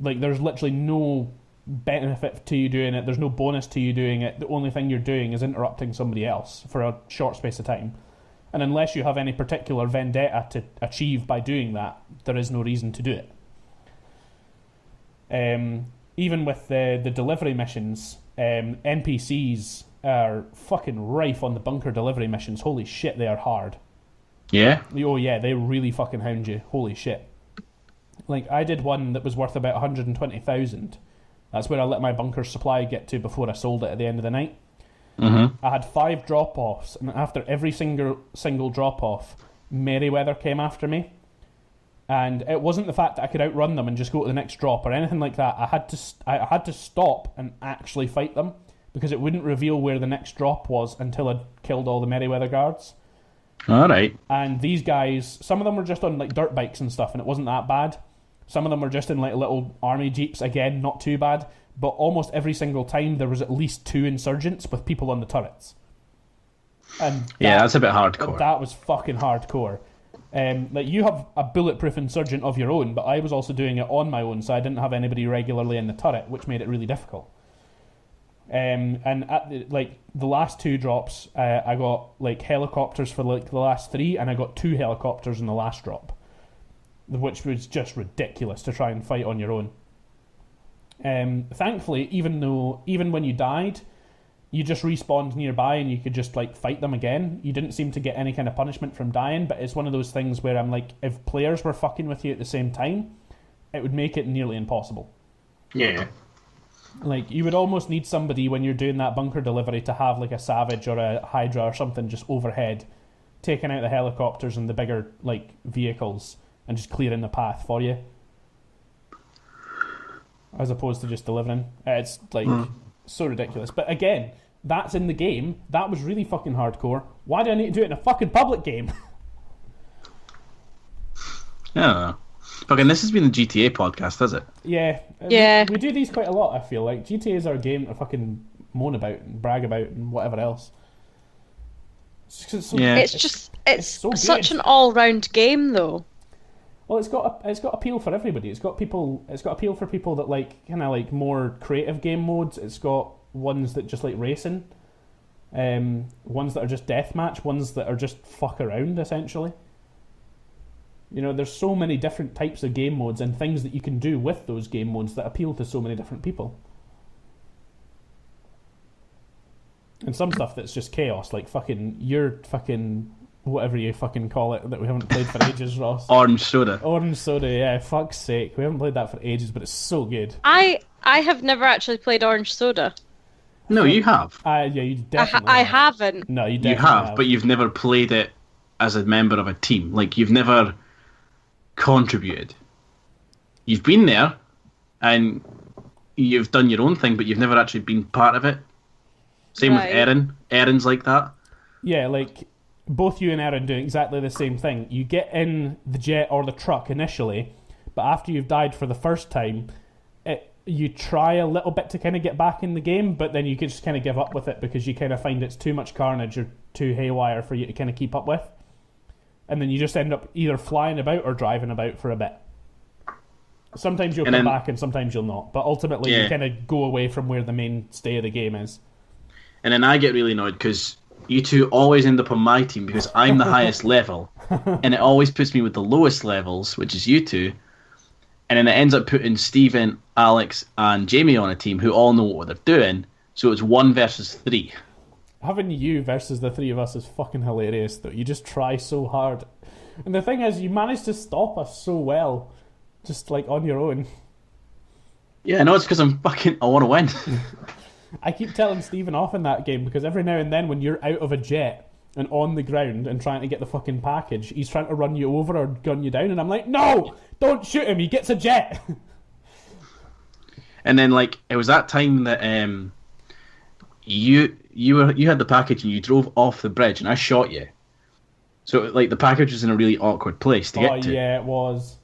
Like, there's literally no benefit to you doing it. There's no bonus to you doing it. The only thing you're doing is interrupting somebody else for a short space of time. And unless you have any particular vendetta to achieve by doing that, there is no reason to do it. Even with the delivery missions, NPCs are fucking rife on the bunker delivery missions. Holy shit, they are hard. Yeah? Oh yeah, they really fucking hound you. Holy shit. Like, I did one that was worth about 120,000. That's where I let my bunker supply get to before I sold it at the end of the night. Mm-hmm. I had 5 drop-offs, and after every single drop-off, Merryweather came after me. And it wasn't the fact that I could outrun them and just go to the next drop or anything like that. I had to stop and actually fight them because it wouldn't reveal where the next drop was until I'd killed all the Merryweather guards. All right. And these guys, some of them were just on like dirt bikes and stuff, and it wasn't that bad. Some of them were just in like little army jeeps, again, not too bad. But almost every single time there was at least 2 insurgents with people on the turrets. And that's a bit hardcore. That was fucking hardcore. Like, you have a bulletproof insurgent of your own, but I was also doing it on my own, so I didn't have anybody regularly in the turret, which made it really difficult. And at the last 2 drops, I got like helicopters for like the last 3, and I got 2 helicopters in the last drop, which was just ridiculous to try and fight on your own. Thankfully, even when you died, you just respawned nearby and you could just like fight them again. You didn't seem to get any kind of punishment from dying, but it's one of those things where I'm like, if players were fucking with you at the same time, it would make it nearly impossible. Yeah. Like, you would almost need somebody when you're doing that bunker delivery to have like a Savage or a Hydra or something just overhead, taking out the helicopters and the bigger like vehicles and just clearing the path for you, as opposed to just delivering. It's like so ridiculous. But again, that's in the game. That was really fucking hardcore. Why do I need to do it in a fucking public game? I don't know. Fucking, this has been the GTA podcast, has it? Yeah. Yeah. We do these quite a lot, I feel like. GTA is our game to fucking moan about and brag about and whatever else. It's so such good. an all-round game, though. Well, it's got appeal for everybody. It's got appeal for people that like kind of like more creative game modes. It's got ones that just like racing, ones that are just deathmatch, ones that are just fuck around essentially. You know, there's so many different types of game modes and things that you can do with those game modes that appeal to so many different people. And some stuff that's just chaos, like your fucking whatever you fucking call it that we haven't played for ages, Ross. Orange soda. Orange soda, yeah, fuck's sake. We haven't played that for ages, but it's so good. I have never actually played Orange Soda. No, you have. Yeah, you definitely I haven't. No, you You definitely have, but you've never played it as a member of a team. Like, you've never contributed. You've been there, and you've done your own thing, but you've never actually been part of it. Same with Erin. Erin's like that. Yeah, like, both you and Erin do exactly the same thing. You get in the jet or the truck initially, but after you've died for the first time, you try a little bit to kind of get back in the game, but then you can just kind of give up with it because you kind of find it's too much carnage or too haywire for you to kind of keep up with. And then you just end up either flying about or driving about for a bit. Sometimes you'll come back and sometimes you'll not, but ultimately you kind of go away from where the mainstay of the game is. And then I get really annoyed because you two always end up on my team because I'm the highest level, and it always puts me with the lowest levels, which is you two. And then it ends up putting Steven, Alex, and Jamie on a team who all know what they're doing, so it's 1 versus 3. Having you versus the 3 of us is fucking hilarious, though. You just try so hard. And the thing is, you manage to stop us so well, just like on your own. Yeah, no, it's because I want to win. I keep telling Steven off in that game because every now and then when you're out of a jet and on the ground and trying to get the fucking package, he's trying to run you over or gun you down, and I'm like, no! Don't shoot him, he gets a jet! And then like it was that time that you had the package and you drove off the bridge and I shot you. So like the package was in a really awkward place to get to. Yeah, it was.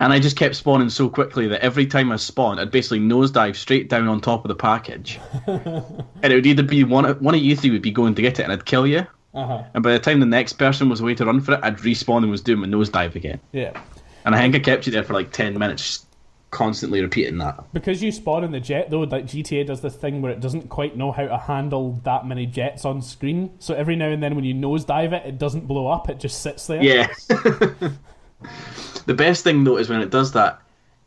And I just kept spawning so quickly that every time I spawned, I'd basically nosedive straight down on top of the package. And it would either be one of you three would be going to get it and I'd kill you. And by the time the next person was away to run for it, I'd respawn and was doing my nosedive again. Yeah. And I think I kept you there for like 10 minutes, just constantly repeating that. Because you spawn in the jet, though, like GTA does this thing where it doesn't quite know how to handle that many jets on screen. So every now and then when you nosedive it, it doesn't blow up, it just sits there. Yeah. The best thing, though, is when it does that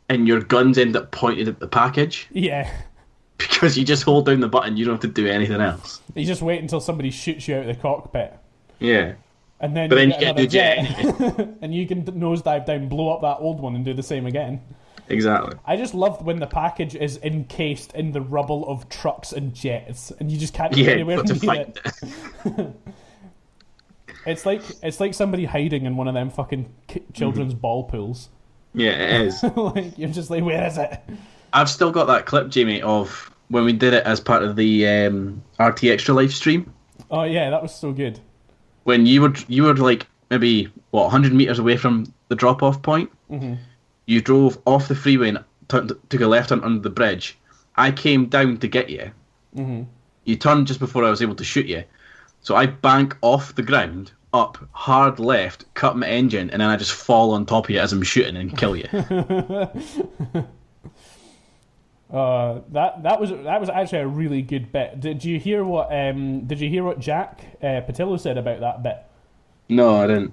and your guns end up pointed at the package. Yeah. Because you just hold down the button, you don't have to do anything else. You just wait until somebody shoots you out of the cockpit. Yeah. And then but you then get you get another the jet anyway. And you can nosedive down, blow up that old one and do the same again. Exactly. I just love when the package is encased in the rubble of trucks and jets and you just can't go anywhere but to near find it. It's like somebody hiding in one of them fucking children's ball pools. Yeah, it is. Like you're just like, where is it? I've still got that clip, Jamie, of when we did it as part of the RT Extra live stream. Oh yeah, that was so good. When you were like maybe 100 meters away from the drop off point. Mm-hmm. You drove off the freeway and took a left turn under the bridge. I came down to get you. Mm-hmm. You turned just before I was able to shoot you. So I bank off the ground, up, hard left, cut my engine, and then I just fall on top of you as I'm shooting and kill you. That was actually a really good bit. Did you hear what Jack Patillo said about that bit? No, I didn't.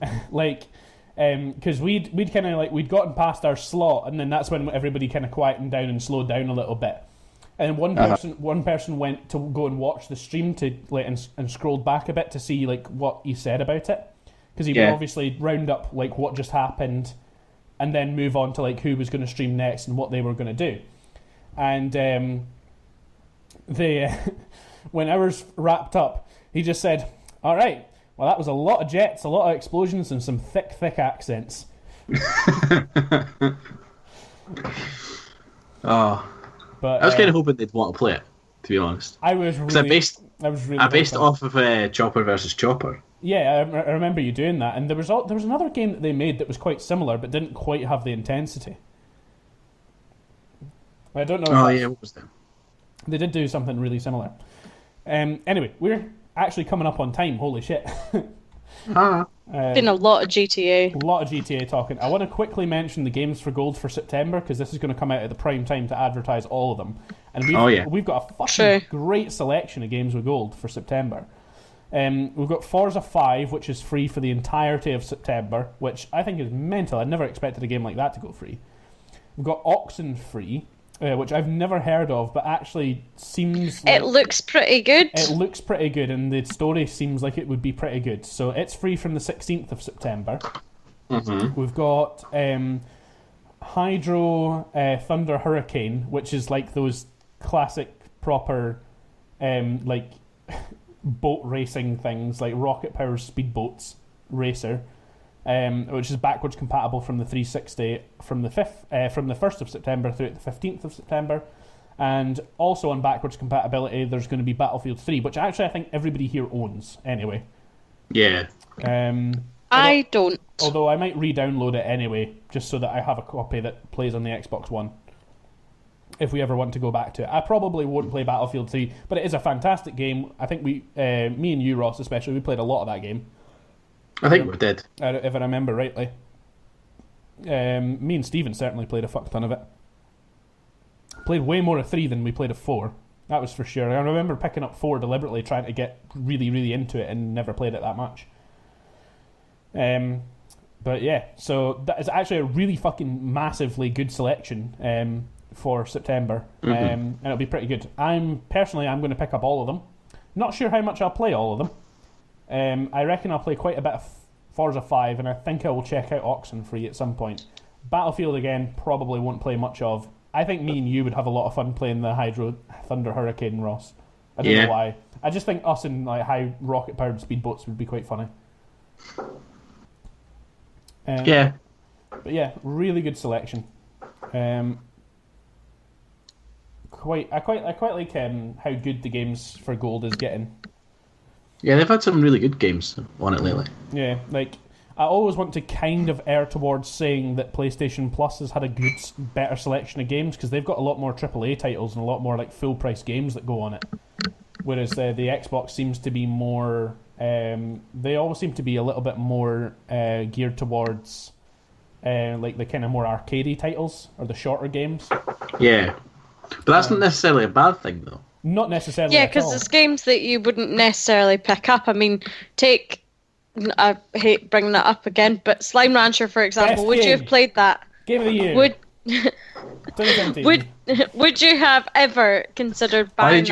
Because we'd kind of we'd gotten past our slot, and then that's when everybody kind of quietened down and slowed down a little bit. And one person went to go and watch the stream to and scrolled back a bit to see what he said about it, because he would obviously round up what just happened, and then move on to who was going to stream next and what they were going to do. And when ours wrapped up, he just said, "All right. Well, that was a lot of jets, a lot of explosions, and some thick accents." Oh, but I was kind of hoping they'd want to play it, to be honest. I based it off of Chopper versus Chopper. Yeah, I remember you doing that, and there was another game that they made that was quite similar, but didn't quite have the intensity. I don't know. What was that? They did do something really similar. Anyway, we're actually coming up on time. Holy shit! Been a lot of GTA. A lot of GTA talking. I want to quickly mention the games for gold for September, because this is going to come out at the prime time to advertise all of them. And we've got a fucking great selection of games with gold for September. We've got Forza 5, which is free for the entirety of September, which I think is mental. I never expected a game like that to go free. We've got Oxen free, which I've never heard of, but actually seems it looks pretty good. It looks pretty good, and the story seems like it would be pretty good. So it's free from the 16th of September. Mm-hmm. We've got Hydro Thunder Hurricane, which is those classic proper boat racing things, like rocket powered speedboats racer. Which is backwards compatible from the 360 from the 1st of September through to the 15th of September, and also on backwards compatibility there's going to be Battlefield 3, which actually I think everybody here owns anyway. Yeah. I don't. Although I might re-download it anyway, just so that I have a copy that plays on the Xbox One. If we ever want to go back to it, I probably won't play Battlefield 3, but it is a fantastic game. I think me and you, Ross, especially, we played a lot of that game. I think we did. If I remember rightly. Me and Steven certainly played a fuck ton of it. Played way more of 3 than we played of 4. That was for sure. I remember picking up 4 deliberately, trying to get really, really into it, and never played it that much. But yeah, so that is actually a really fucking massively good selection for September. And it'll be pretty good. I'm going to pick up all of them. Not sure how much I'll play all of them. I reckon I'll play quite a bit of Forza 5, and I think I will check out Oxenfree at some point. Battlefield, again, probably won't play much of. I think me and you would have a lot of fun playing the Hydro Thunder Hurricane, Ross. I don't know why. I just think us in high rocket-powered speedboats would be quite funny. But yeah, really good selection. quite like how good the games for gold is getting. Yeah, they've had some really good games on it lately. Yeah, like I always want to kind of err towards saying that PlayStation Plus has had a better selection of games because they've got a lot more AAA titles and a lot more like full price games that go on it. Whereas the Xbox seems to be more. They always seem to be a little bit more geared towards like the kind of more arcadey titles or the shorter games. Yeah, but that's not necessarily a bad thing, though. Not necessarily. Yeah, because there's games that you wouldn't necessarily pick up. I mean, take. I hate bringing that up again, but Slime Rancher, for example, Best would game. you have played that? Game of the year. Would 2017. would you have ever considered buying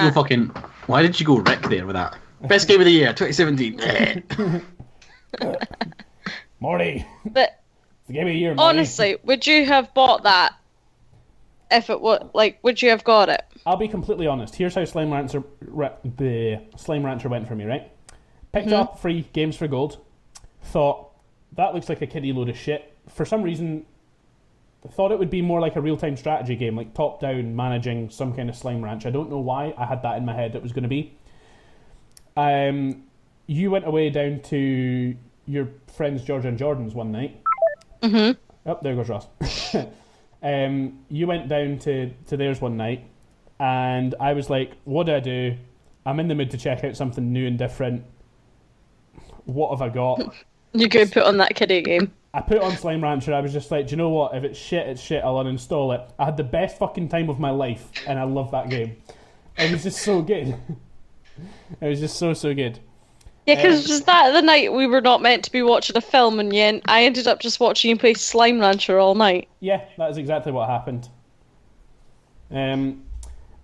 Why did you go Rick there with that? Best game of the year, 2017. Morty. But It's the game of the year, Morty. honestly, would you have bought that if it was like? Would you have got it? I'll be completely honest. Here's how Slime Rancher went for me, right? Picked up free games for gold. Thought, that looks like a kiddie load of shit. For some reason, I thought it would be more like a real-time strategy game, like top-down, managing some kind of Slime Ranch. I don't know why I had that in my head it was going to be. You went away down to your friends George and Jordan's one night. Mm-hmm. Oh, there goes Ross. You went down to theirs one night, and I was like, what do? I'm in the mood to check out something new and different. What have I got? You could put on that kiddie game. I put on Slime Rancher. I was just like, do you know what? If it's shit, it's shit. I'll uninstall it. I had the best fucking time of my life, and I love that game. It was just so good. It was just so good. Yeah, because just that the night we were not meant to be watching a film, and yet I ended up just watching you play Slime Rancher all night. Yeah, that is exactly what happened.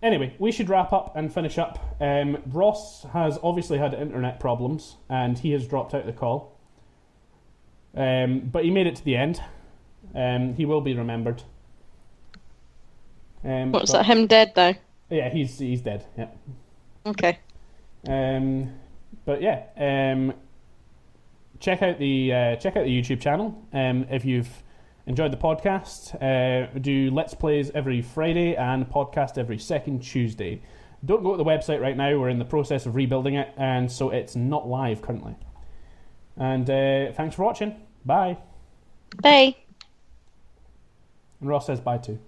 Anyway, we should wrap up and finish up. Ross has obviously had internet problems, and he has dropped out the call. But he made it to the end. He will be remembered. What's that? Him dead now? Yeah, he's dead. Yeah. Okay. But yeah, check out the YouTube channel. If you've enjoyed the podcast, do Let's Plays every Friday and podcast every second Tuesday. Don't go to the website right now. We're in the process of rebuilding it, and so it's not live currently. And thanks for watching. Bye. Bye. And Ross says bye too.